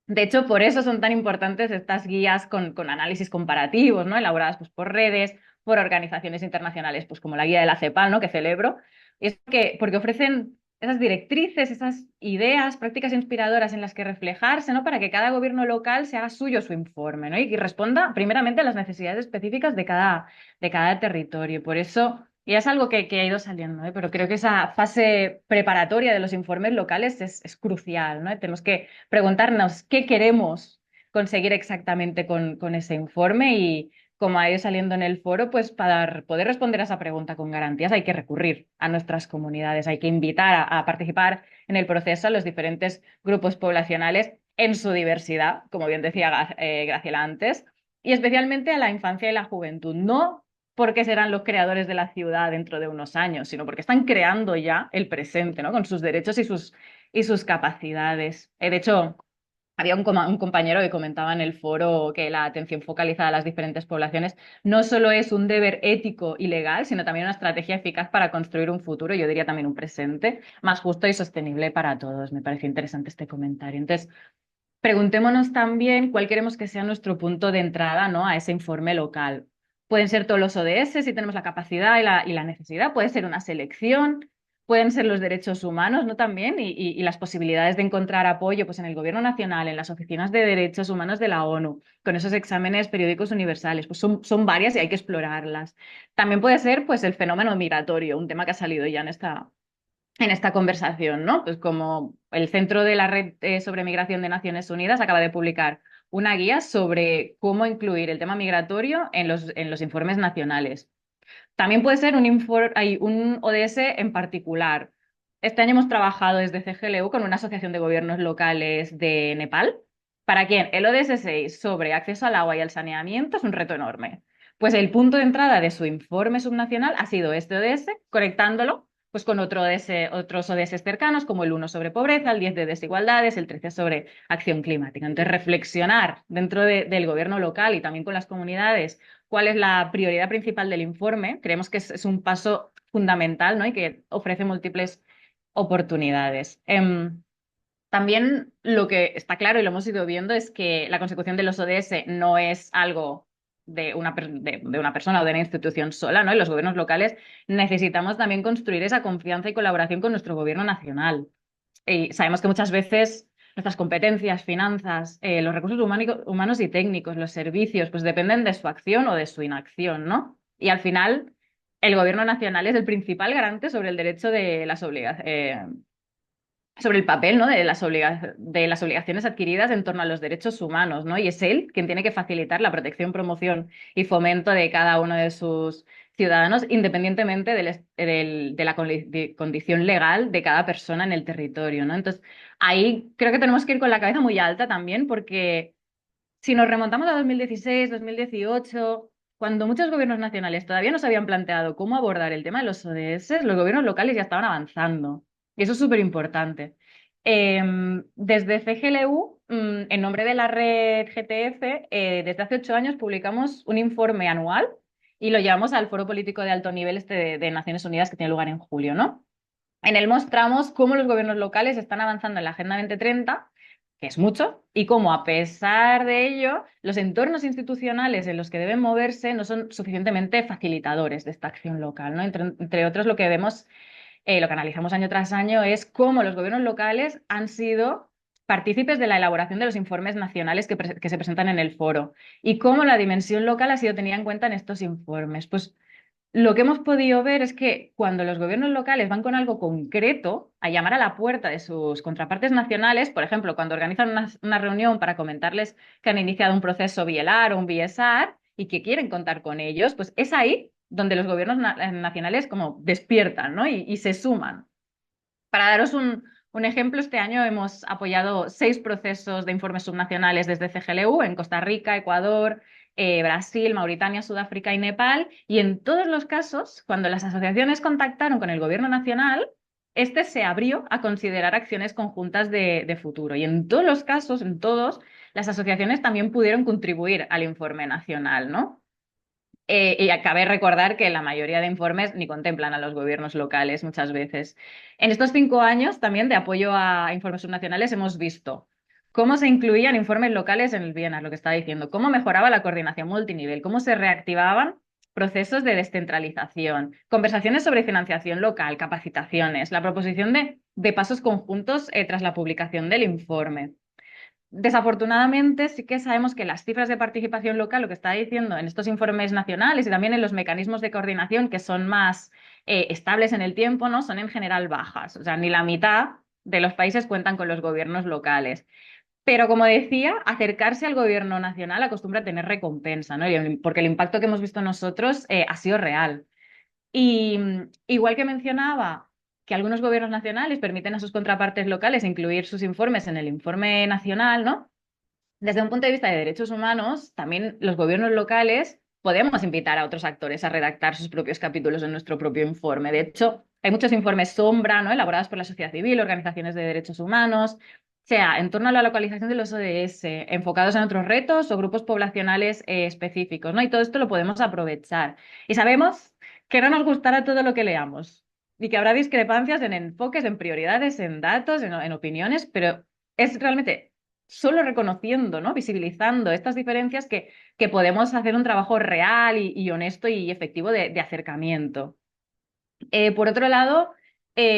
De hecho, por eso son tan importantes estas guías con análisis comparativos, ¿no? Elaboradas pues, por redes, por organizaciones internacionales, pues como la guía de la CEPAL, ¿no? Que celebro, y es porque ofrecen esas directrices, esas ideas, prácticas inspiradoras en las que reflejarse, ¿no? Para que cada gobierno local se haga suyo su informe, ¿no? Y responda primeramente a las necesidades específicas de cada territorio. Por eso, y es algo que ha ido saliendo, ¿eh? Pero creo que esa fase preparatoria de los informes locales es crucial, ¿no? Tenemos que preguntarnos qué queremos conseguir exactamente con ese informe y como ha ido saliendo en el foro, pues para poder responder a esa pregunta con garantías hay que recurrir a nuestras comunidades, hay que invitar a participar en el proceso a los diferentes grupos poblacionales en su diversidad, como bien decía Graciela antes, y especialmente a la infancia y la juventud, no porque serán los creadores de la ciudad dentro de unos años, sino porque están creando ya el presente, ¿no? Con sus derechos y sus capacidades. De hecho, había un compañero que comentaba en el foro que la atención focalizada a las diferentes poblaciones no solo es un deber ético y legal, sino también una estrategia eficaz para construir un futuro, yo diría también un presente, más justo y sostenible para todos. Me pareció interesante este comentario. Entonces, preguntémonos también cuál queremos que sea nuestro punto de entrada, ¿no? A ese informe local. Pueden ser todos los ODS si tenemos la capacidad y la necesidad, puede ser una selección, pueden ser los derechos humanos, ¿no? También, y las posibilidades de encontrar apoyo pues, en el Gobierno Nacional, en las oficinas de derechos humanos de la ONU, con esos exámenes periódicos universales, pues son varias y hay que explorarlas. También puede ser pues, el fenómeno migratorio, un tema que ha salido ya en esta conversación, ¿no? Pues como el Centro de la Red sobre Migración de Naciones Unidas acaba de publicar una guía sobre cómo incluir el tema migratorio en los informes nacionales. También puede ser un ODS en particular. Este año hemos trabajado desde CGLU con una asociación de gobiernos locales de Nepal, para quien el ODS 6 sobre acceso al agua y al saneamiento es un reto enorme. Pues el punto de entrada de su informe subnacional ha sido este ODS, conectándolo pues con otros ODS cercanos, como el 1 sobre pobreza, el 10 de desigualdades, el 13 sobre acción climática. Entonces, reflexionar dentro del gobierno local y también con las comunidades cuál es la prioridad principal del informe, creemos que es un paso fundamental, ¿no? Y que ofrece múltiples oportunidades. También lo que está claro y lo hemos ido viendo es que la consecución de los ODS no es algo de una persona o de una institución sola, ¿no? Y los gobiernos locales necesitamos también construir esa confianza y colaboración con nuestro gobierno nacional. Y sabemos que muchas veces nuestras competencias, finanzas, los recursos humanos y técnicos, los servicios, pues dependen de su acción o de su inacción, ¿no? Y al final, el gobierno nacional es el principal garante sobre el derecho de las sobre el papel, ¿no? de las obligaciones adquiridas en torno a los derechos humanos, ¿no? Y es él quien tiene que facilitar la protección, promoción y fomento de cada uno de sus ciudadanos, independientemente de la condición legal de cada persona en el territorio, ¿no? Entonces, ahí creo que tenemos que ir con la cabeza muy alta también, porque si nos remontamos a 2016, 2018, cuando muchos gobiernos nacionales todavía no se habían planteado cómo abordar el tema de los ODS, los gobiernos locales ya estaban avanzando. Y eso es súper importante. Desde CGLU, en nombre de la red GTF, desde hace 8 años publicamos un informe anual y lo llevamos al Foro Político de Alto Nivel de Naciones Unidas que tiene lugar en julio, ¿no? En él mostramos cómo los gobiernos locales están avanzando en la Agenda 2030 que es mucho, y cómo a pesar de ello, los entornos institucionales en los que deben moverse no son suficientemente facilitadores de esta acción local, ¿no? Entre otros, lo que vemos, lo que analizamos año tras año es cómo los gobiernos locales han sido partícipes de la elaboración de los informes nacionales que se presentan en el foro y cómo la dimensión local ha sido tenida en cuenta en estos informes. Pues lo que hemos podido ver es que cuando los gobiernos locales van con algo concreto a llamar a la puerta de sus contrapartes nacionales, por ejemplo, cuando organizan una reunión para comentarles que han iniciado un proceso BIELAR o un BIESAR y que quieren contar con ellos, pues es ahí donde los gobiernos nacionales como despiertan, ¿no? y se suman. Para daros un ejemplo, este año hemos apoyado 6 procesos de informes subnacionales desde CGLU en Costa Rica, Ecuador, Brasil, Mauritania, Sudáfrica y Nepal. Y en todos los casos, cuando las asociaciones contactaron con el gobierno nacional, este se abrió a considerar acciones conjuntas de futuro. Y en todos los casos, en todos, las asociaciones también pudieron contribuir al informe nacional, ¿no? Y cabe recordar que la mayoría de informes ni contemplan a los gobiernos locales muchas veces. En estos 5 años también de apoyo a informes subnacionales hemos visto cómo se incluían informes locales en el bienestar, lo que estaba diciendo, cómo mejoraba la coordinación multinivel, cómo se reactivaban procesos de descentralización, conversaciones sobre financiación local, capacitaciones, la proposición de pasos conjuntos tras la publicación del informe. Desafortunadamente, sí que sabemos que las cifras de participación local, lo que está diciendo en estos informes nacionales y también en los mecanismos de coordinación que son más estables en el tiempo, ¿no? Son en general bajas. O sea, ni la mitad de los países cuentan con los gobiernos locales. Pero como decía, acercarse al gobierno nacional acostumbra a tener recompensa, ¿no? Porque el impacto que hemos visto nosotros ha sido real. Y igual que mencionaba que algunos gobiernos nacionales permiten a sus contrapartes locales incluir sus informes en el informe nacional, ¿no? Desde un punto de vista de derechos humanos, también los gobiernos locales podemos invitar a otros actores a redactar sus propios capítulos en nuestro propio informe. De hecho, hay muchos informes sombra, ¿no? Elaborados por la sociedad civil, organizaciones de derechos humanos, sea en torno a la localización de los ODS, enfocados en otros retos o grupos poblacionales específicos, ¿no? Y todo esto lo podemos aprovechar. Y sabemos que no nos gustará todo lo que leamos y que habrá discrepancias en enfoques, en prioridades, en datos, en opiniones, pero es realmente solo reconociendo, ¿no? Visibilizando estas diferencias que podemos hacer un trabajo real y honesto y efectivo de acercamiento. Por otro lado,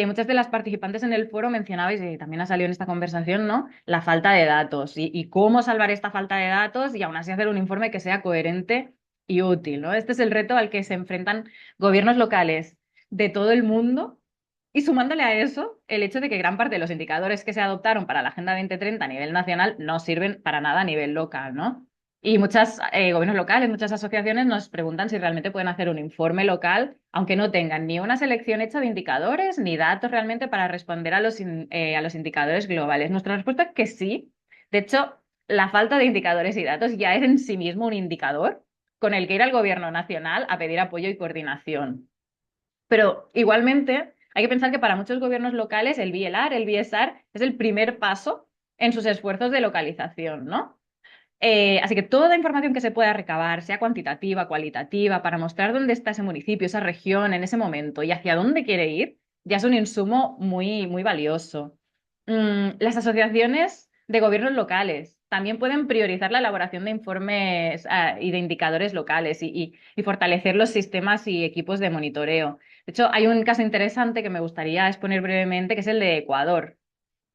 muchas de las participantes en el foro mencionabais, y también ha salido en esta conversación, ¿no? La falta de datos y cómo salvar esta falta de datos y aún así hacer un informe que sea coherente y útil, ¿no? Este es el reto al que se enfrentan gobiernos locales de todo el mundo. Y sumándole a eso, el hecho de que gran parte de los indicadores que se adoptaron para la Agenda 2030 a nivel nacional no sirven para nada a nivel local, ¿no? Y muchos gobiernos locales, muchas asociaciones nos preguntan si realmente pueden hacer un informe local, aunque no tengan ni una selección hecha de indicadores ni datos realmente para responder a los indicadores globales. Nuestra respuesta es que sí. De hecho, la falta de indicadores y datos ya es en sí mismo un indicador con el que ir al gobierno nacional a pedir apoyo y coordinación. Pero igualmente hay que pensar que para muchos gobiernos locales el BIELAR, el BIESAR, es el primer paso en sus esfuerzos de localización, ¿no? Así que toda información que se pueda recabar, sea cuantitativa, cualitativa, para mostrar dónde está ese municipio, esa región en ese momento y hacia dónde quiere ir, ya es un insumo muy, muy valioso. Las asociaciones de gobiernos locales también pueden priorizar la elaboración de informes y de indicadores locales y fortalecer los sistemas y equipos de monitoreo. De hecho, hay un caso interesante que me gustaría exponer brevemente, que es el de Ecuador.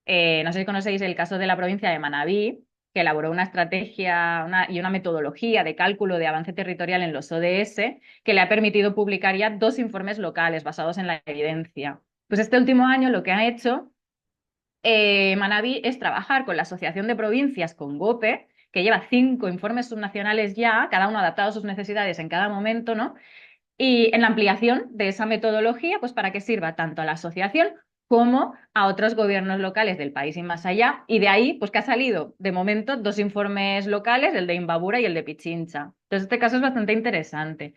No sé si conocéis el caso de la provincia de Manabí, que elaboró una estrategia y una metodología de cálculo de avance territorial en los ODS, que le ha permitido publicar ya 2 informes locales basados en la evidencia. Pues este último año lo que ha hecho Manabí es trabajar con la Asociación de Provincias, con GOPE, que lleva 5 informes subnacionales ya, cada uno adaptado a sus necesidades en cada momento, ¿no? Y en la ampliación de esa metodología, pues para que sirva tanto a la asociación como a otros gobiernos locales del país y más allá. Y de ahí, pues que ha salido, de momento, 2 informes locales, el de Imbabura y el de Pichincha. Entonces, este caso es bastante interesante.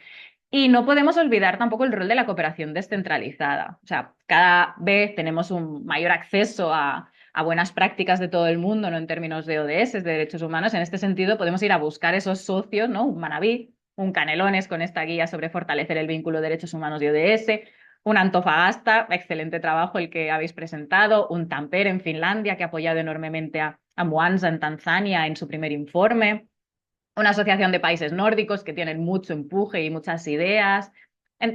Y no podemos olvidar tampoco el rol de la cooperación descentralizada. O sea, cada vez tenemos un mayor acceso a buenas prácticas de todo el mundo, ¿no? En términos de ODS, de derechos humanos. En este sentido, podemos ir a buscar esos socios, ¿no? Un Manabí, un Canelones con esta guía sobre fortalecer el vínculo de derechos humanos y ODS, un Antofagasta, excelente trabajo el que habéis presentado, un Tampere en Finlandia, que ha apoyado enormemente a a Mwanza en Tanzania en su primer informe, una asociación de países nórdicos que tienen mucho empuje y muchas ideas,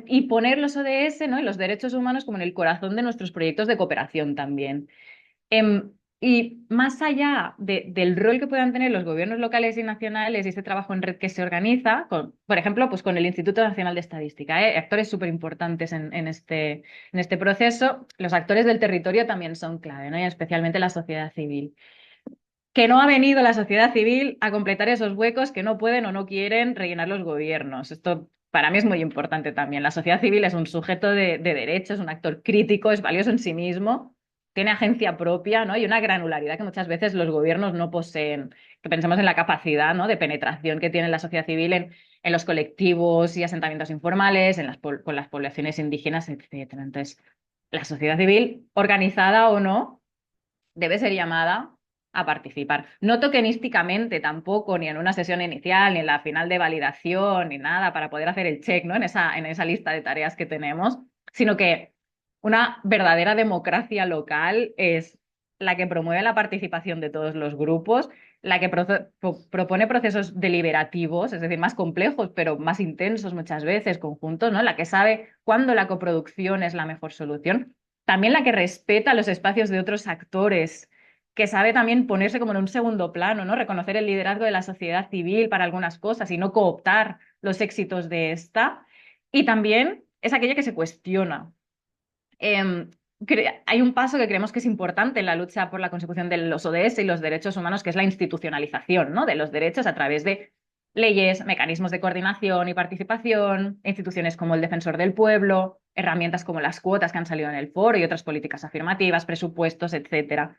y poner los ODS, ¿no? y los derechos humanos como en el corazón de nuestros proyectos de cooperación también. Y más allá del rol que puedan tener los gobiernos locales y nacionales y este trabajo en red que se organiza, por ejemplo, pues con el Instituto Nacional de Estadística, actores súper importantes en este proceso, los actores del territorio también son clave, ¿no? y especialmente la sociedad civil. Que no ha venido la sociedad civil a completar esos huecos que no pueden o no quieren rellenar los gobiernos. Esto para mí es muy importante también. La sociedad civil es un sujeto de derechos, un actor crítico, es valioso en sí mismo, tiene agencia propia, ¿no? y una granularidad que muchas veces los gobiernos no poseen. Que pensemos en la capacidad, ¿no? de penetración que tiene la sociedad civil en los colectivos y asentamientos informales, con las poblaciones indígenas, etcétera. Entonces, la sociedad civil, organizada o no, debe ser llamada a participar. No tokenísticamente tampoco, ni en una sesión inicial, ni en la final de validación, ni nada, para poder hacer el check, ¿no? en esa lista de tareas que tenemos, sino que una verdadera democracia local es la que promueve la participación de todos los grupos, la que propone procesos deliberativos, es decir, más complejos, pero más intensos muchas veces, conjuntos, ¿no? La que sabe cuándo la coproducción es la mejor solución. También la que respeta los espacios de otros actores, que sabe también ponerse como en un segundo plano, ¿no? Reconocer el liderazgo de la sociedad civil para algunas cosas y no cooptar los éxitos de esta. Y también es aquella que se cuestiona. Hay un paso que creemos que es importante en la lucha por la consecución de los ODS y los derechos humanos, que es la institucionalización, ¿no? de los derechos a través de leyes, mecanismos de coordinación y participación, instituciones como el Defensor del Pueblo, herramientas como las cuotas que han salido en el foro y otras políticas afirmativas, presupuestos, etcétera.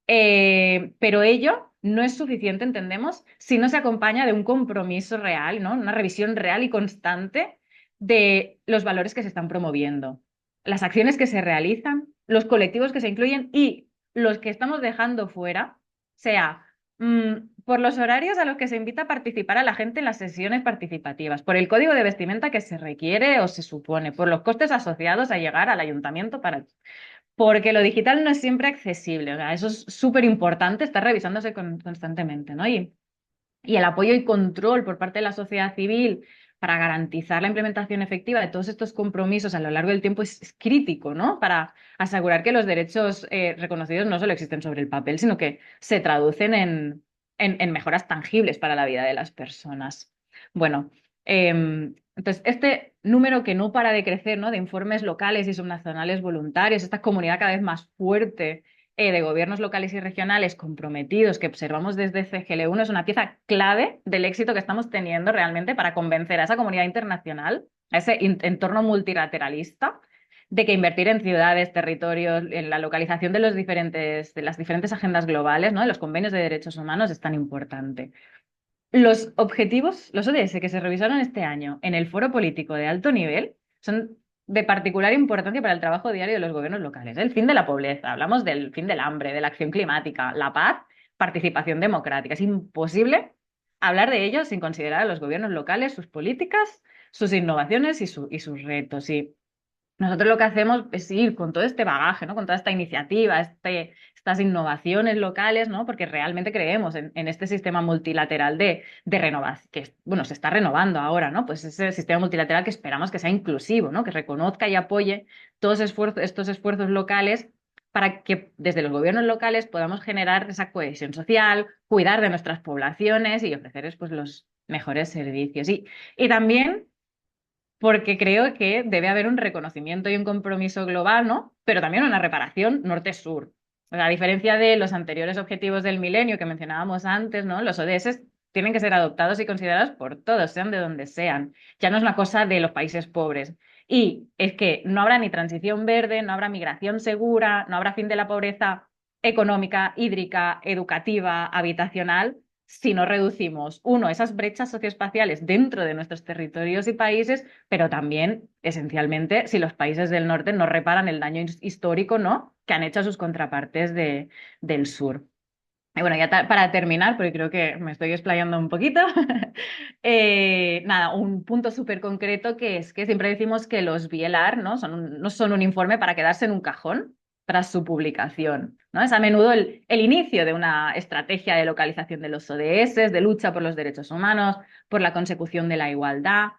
Pero ello no es suficiente, entendemos, si no se acompaña de un compromiso real, ¿no? Una revisión real y constante de los valores que se están promoviendo, las acciones que se realizan, los colectivos que se incluyen y los que estamos dejando fuera, sea por los horarios a los que se invita a participar a la gente en las sesiones participativas, por el código de vestimenta que se requiere o se supone, por los costes asociados a llegar al ayuntamiento porque lo digital no es siempre accesible. O sea, eso es súper importante, está revisándose constantemente, ¿no? Y el apoyo y control por parte de la sociedad civil para garantizar la implementación efectiva de todos estos compromisos a lo largo del tiempo es crítico, ¿no? Para asegurar que los derechos reconocidos no solo existen sobre el papel, sino que se traducen en mejoras tangibles para la vida de las personas. Bueno, entonces este número que no para de crecer, ¿no? de informes locales y subnacionales voluntarios, esta comunidad cada vez más fuerte de gobiernos locales y regionales comprometidos que observamos desde CGL1 es una pieza clave del éxito que estamos teniendo realmente para convencer a esa comunidad internacional, a ese entorno multilateralista, de que invertir en ciudades, territorios, en la localización de las diferentes agendas globales, ¿no? de los convenios de derechos humanos es tan importante. Los objetivos, los ODS que se revisaron este año en el foro político de alto nivel son de particular importancia para el trabajo diario de los gobiernos locales. El fin de la pobreza, hablamos del fin del hambre, de la acción climática, la paz, participación democrática. Es imposible hablar de ello sin considerar a los gobiernos locales, sus políticas, sus innovaciones y sus retos. Y nosotros lo que hacemos es ir con todo este bagaje, ¿no? con toda esta iniciativa, estas innovaciones locales, ¿no? porque realmente creemos en este sistema multilateral de renovación, que bueno, se está renovando ahora, ¿no? Pues ese sistema multilateral que esperamos que sea inclusivo, ¿no? que reconozca y apoye todos estos esfuerzos locales para que desde los gobiernos locales podamos generar esa cohesión social, cuidar de nuestras poblaciones y ofrecerles pues, los mejores servicios. Y también porque creo que debe haber un reconocimiento y un compromiso global, ¿no? Pero también una reparación norte-sur. O sea, a diferencia de los anteriores objetivos del milenio que mencionábamos antes, ¿no? Los ODS tienen que ser adoptados y considerados por todos, sean de donde sean. Ya no es una cosa de los países pobres. Y es que no habrá ni transición verde, no habrá migración segura, no habrá fin de la pobreza económica, hídrica, educativa, habitacional, si no reducimos, uno, esas brechas socioespaciales dentro de nuestros territorios y países, pero también, esencialmente, si los países del norte no reparan el daño histórico, ¿no? que han hecho a sus contrapartes del sur. Y bueno, ya para terminar, porque creo que me estoy explayando un poquito, nada, un punto súper concreto que es que siempre decimos que los BLR no son un informe para quedarse en un cajón, tras su publicación, ¿no? Es a menudo el inicio de una estrategia de localización de los ODS, de lucha por los derechos humanos, por la consecución de la igualdad.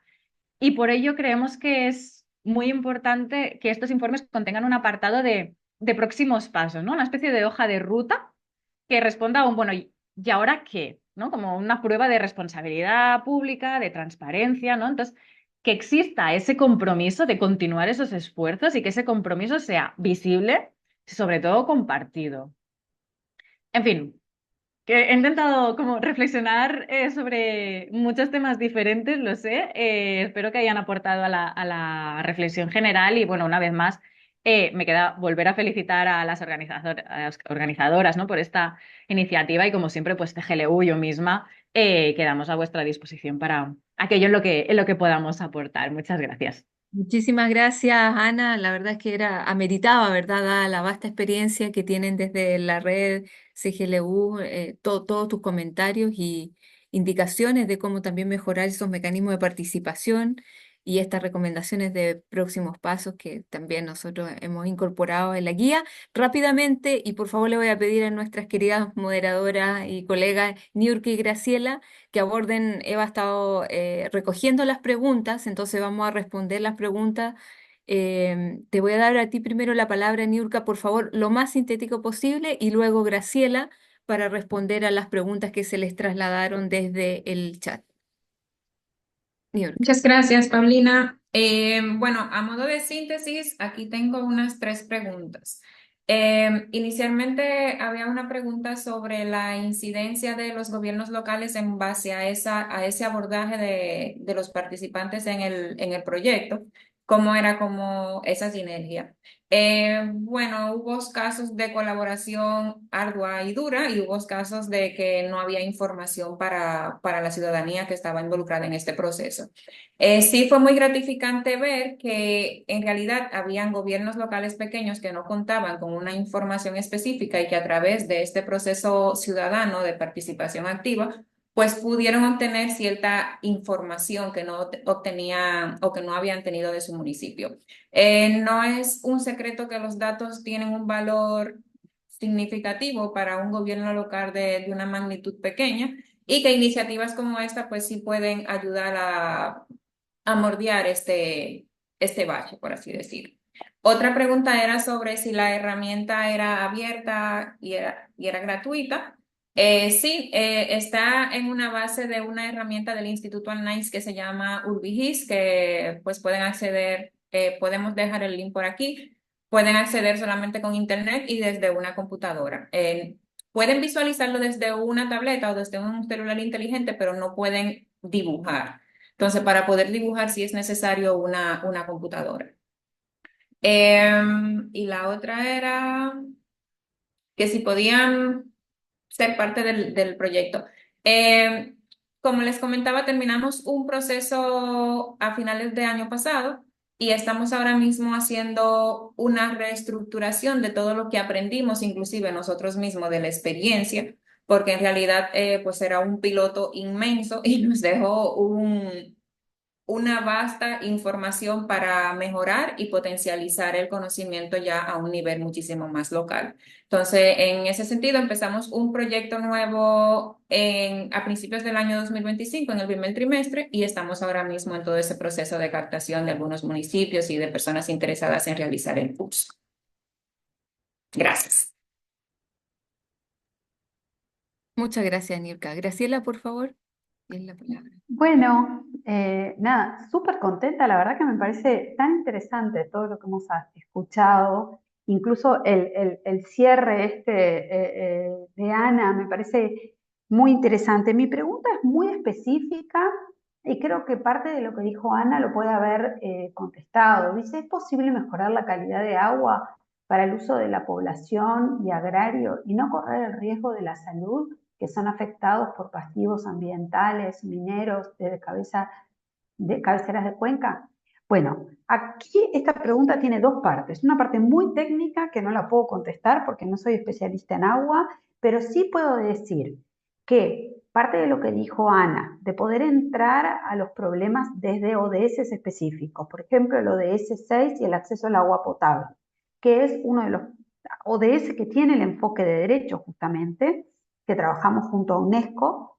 Y por ello creemos que es muy importante que estos informes contengan un apartado de próximos pasos, ¿no? Una especie de hoja de ruta que responda a un, bueno, ¿y ahora qué? ¿No? Como una prueba de responsabilidad pública, de transparencia, ¿no? Entonces, que exista ese compromiso de continuar esos esfuerzos y que ese compromiso sea visible y sobre todo compartido. En fin, que he intentado como reflexionar sobre muchos temas diferentes, lo sé. Espero que hayan aportado a la reflexión general y bueno, una vez más, me queda volver a felicitar a las organizadoras, ¿no? Por esta iniciativa y como siempre, pues TGLU y yo misma quedamos a vuestra disposición para aquello en lo que podamos aportar. Muchas gracias. Muchísimas gracias, Ana. La verdad es que ameritaba, ¿verdad? Dada la vasta experiencia que tienen desde la red CGLU, todos tus comentarios y indicaciones de cómo también mejorar esos mecanismos de participación y estas recomendaciones de próximos pasos que también nosotros hemos incorporado en la guía. Rápidamente, y por favor le voy a pedir a nuestras queridas moderadoras y colegas Niurka y Graciela, que aborden. Eva ha estado recogiendo las preguntas, entonces vamos a responder las preguntas. Te voy a dar a ti primero la palabra, Niurka, por favor, lo más sintético posible, y luego Graciela para responder a las preguntas que se les trasladaron desde el chat. Niurka. Muchas gracias, Paulina. Bueno, a modo de síntesis, aquí tengo unas 3 preguntas. Inicialmente había una pregunta sobre la incidencia de los gobiernos locales en base a ese abordaje de los participantes en el proyecto, cómo era como esa sinergia. Bueno, hubo casos de colaboración ardua y dura y hubo casos de que no había información para la ciudadanía que estaba involucrada en este proceso. Sí fue muy gratificante ver que en realidad habían gobiernos locales pequeños que no contaban con una información específica y que a través de este proceso ciudadano de participación activa, pues pudieron obtener cierta información que no obtenían o que no habían tenido de su municipio. No es un secreto que los datos tienen un valor significativo para un gobierno local de una magnitud pequeña y que iniciativas como esta pues sí pueden ayudar a moldear este bache, por así decirlo. Otra pregunta era sobre si la herramienta era abierta y era gratuita. Sí, está en una base de una herramienta del Instituto Alnaiz que se llama Urbihis, que pues pueden acceder, podemos dejar el link por aquí, pueden acceder solamente con internet y desde una computadora. Pueden visualizarlo desde una tableta o desde un celular inteligente, pero no pueden dibujar. Entonces, para poder dibujar sí es necesario una computadora. Y la otra era que si podían ser parte del proyecto. Como les comentaba, terminamos un proceso a finales de año pasado y estamos ahora mismo haciendo una reestructuración de todo lo que aprendimos, inclusive nosotros mismos de la experiencia, porque en realidad pues era un piloto inmenso y nos dejó una vasta información para mejorar y potencializar el conocimiento ya a un nivel muchísimo más local. Entonces, en ese sentido, empezamos un proyecto nuevo a principios del año 2025, en el primer trimestre, y estamos ahora mismo en todo ese proceso de captación de algunos municipios y de personas interesadas en realizar el curso. Gracias. Muchas gracias, Niurka. Graciela, por favor, tienes la palabra. Bueno, nada, súper contenta, la verdad que me parece tan interesante todo lo que hemos escuchado, incluso el cierre de Ana me parece muy interesante. Mi pregunta es muy específica y creo que parte de lo que dijo Ana lo puede haber contestado. Dice, ¿es posible mejorar la calidad de agua para el uso de la población y agrario y no correr el riesgo de la salud que son afectados por pasivos ambientales, mineros, de cabeceras de cuenca? Bueno, aquí esta pregunta tiene 2 partes. Una parte muy técnica que no la puedo contestar porque no soy especialista en agua, pero sí puedo decir que parte de lo que dijo Ana, de poder entrar a los problemas desde ODS específicos, por ejemplo el ODS 6 y el acceso al agua potable, que es uno de los ODS que tiene el enfoque de derechos justamente, que trabajamos junto a UNESCO,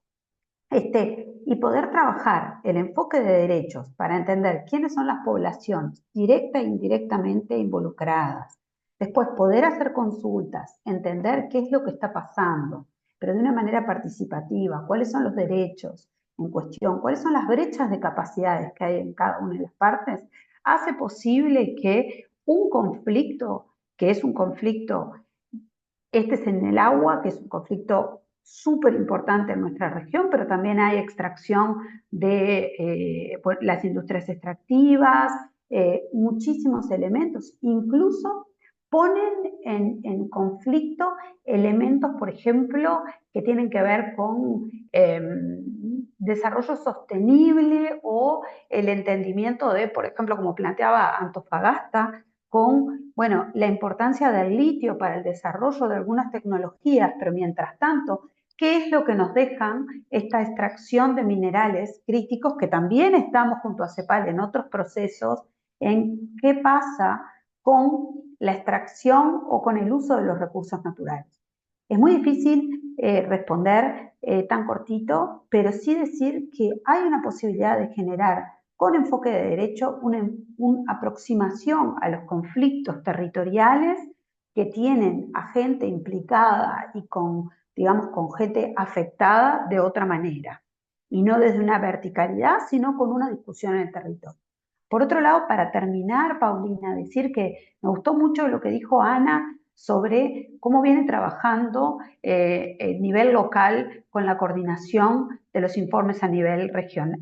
y poder trabajar el enfoque de derechos para entender quiénes son las poblaciones directa e indirectamente involucradas. Después poder hacer consultas, entender qué es lo que está pasando, pero de una manera participativa, cuáles son los derechos en cuestión, cuáles son las brechas de capacidades que hay en cada una de las partes, hace posible que un conflicto, que es un conflicto, este es en el agua, que es un conflicto súper importante en nuestra región, pero también hay extracción de las industrias extractivas, muchísimos elementos, incluso ponen en conflicto elementos, por ejemplo, que tienen que ver con desarrollo sostenible o el entendimiento de, por ejemplo, como planteaba Antofagasta, con, bueno, la importancia del litio para el desarrollo de algunas tecnologías, pero mientras tanto, ¿qué es lo que nos dejan esta extracción de minerales críticos que también estamos junto a CEPAL en otros procesos, en qué pasa con la extracción o con el uso de los recursos naturales? Es muy difícil responder tan cortito, pero sí decir que hay una posibilidad de generar con enfoque de derecho una aproximación a los conflictos territoriales que tienen a gente implicada y con, digamos, con gente afectada de otra manera. Y no desde una verticalidad, sino con una discusión en el territorio. Por otro lado, para terminar, Paulina, decir que me gustó mucho lo que dijo Ana sobre cómo viene trabajando el nivel local con la coordinación de los informes a nivel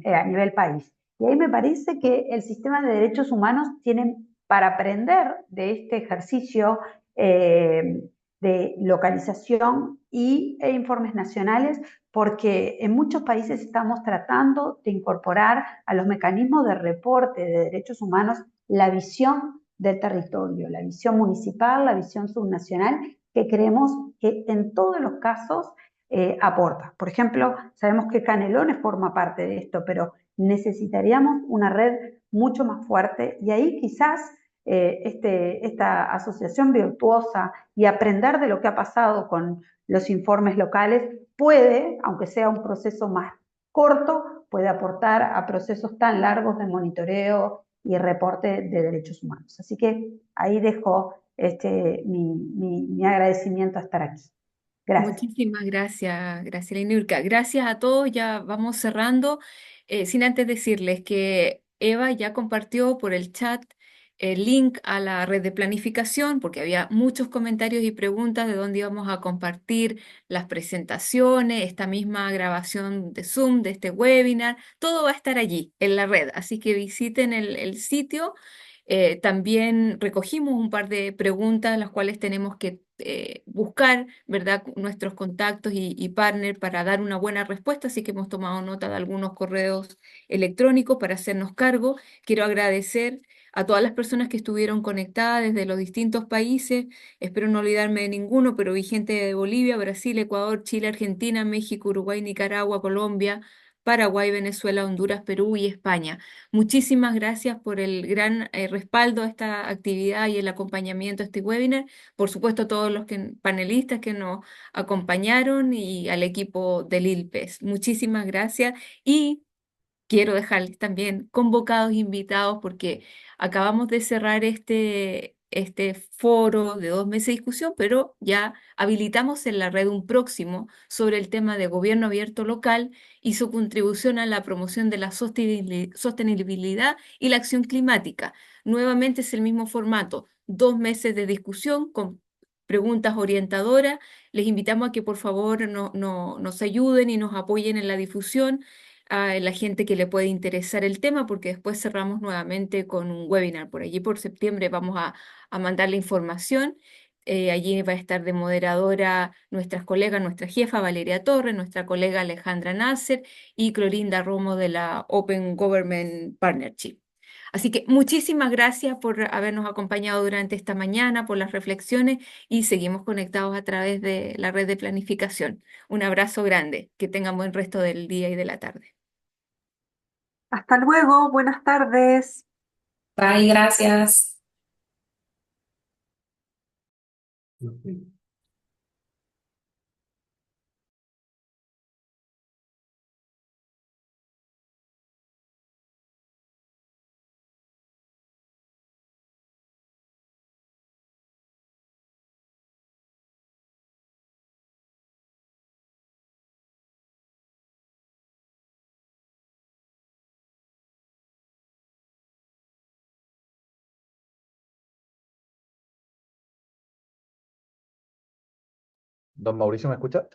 a nivel país. Y ahí me parece que el sistema de derechos humanos tiene para aprender de este ejercicio de localización e informes nacionales, porque en muchos países estamos tratando de incorporar a los mecanismos de reporte de derechos humanos la visión del territorio, la visión municipal, la visión subnacional, que creemos que en todos los casos aporta. Por ejemplo, sabemos que Canelones forma parte de esto, pero necesitaríamos una red mucho más fuerte y ahí quizás esta asociación virtuosa y aprender de lo que ha pasado con los informes locales puede, aunque sea un proceso más corto, puede aportar a procesos tan largos de monitoreo y reporte de derechos humanos. Así que ahí dejo mi agradecimiento a estar aquí. Gracias. Muchísimas gracias, Graciela y Niurka. Gracias a todos, ya vamos cerrando. Sin antes decirles que Eva ya compartió por el chat el link a la red de planificación, porque había muchos comentarios y preguntas de dónde íbamos a compartir las presentaciones, esta misma grabación de Zoom, de este webinar, todo va a estar allí en la red, así que visiten el sitio. También recogimos un par de preguntas, las cuales tenemos que buscar, ¿verdad? Nuestros contactos y partners para dar una buena respuesta, así que hemos tomado nota de algunos correos electrónicos para hacernos cargo. Quiero agradecer a todas las personas que estuvieron conectadas desde los distintos países, espero no olvidarme de ninguno, pero vi gente de Bolivia, Brasil, Ecuador, Chile, Argentina, México, Uruguay, Nicaragua, Colombia, Paraguay, Venezuela, Honduras, Perú y España. Muchísimas gracias por el gran respaldo a esta actividad y el acompañamiento a este webinar. Por supuesto, a todos los panelistas que nos acompañaron y al equipo del ILPES. Muchísimas gracias y quiero dejarles también convocados, invitados, porque acabamos de cerrar este foro de 2 meses de discusión, pero ya habilitamos en la red un próximo sobre el tema de gobierno abierto local y su contribución a la promoción de la sostenibilidad y la acción climática. Nuevamente es el mismo formato, 2 meses de discusión con preguntas orientadoras. Les invitamos a que por favor nos ayuden y nos apoyen en la difusión a la gente que le puede interesar el tema, porque después cerramos nuevamente con un webinar. Por allí por septiembre vamos a mandar la información. Allí va a estar de moderadora nuestras colegas, nuestra jefa Valeria Torres, nuestra colega Alejandra Nasser y Clorinda Romo de la Open Government Partnership. Así que muchísimas gracias por habernos acompañado durante esta mañana, por las reflexiones y seguimos conectados a través de la red de planificación. Un abrazo grande, que tengan buen resto del día y de la tarde. Hasta luego, buenas tardes. Bye, gracias. Don Mauricio, ¿me escucha?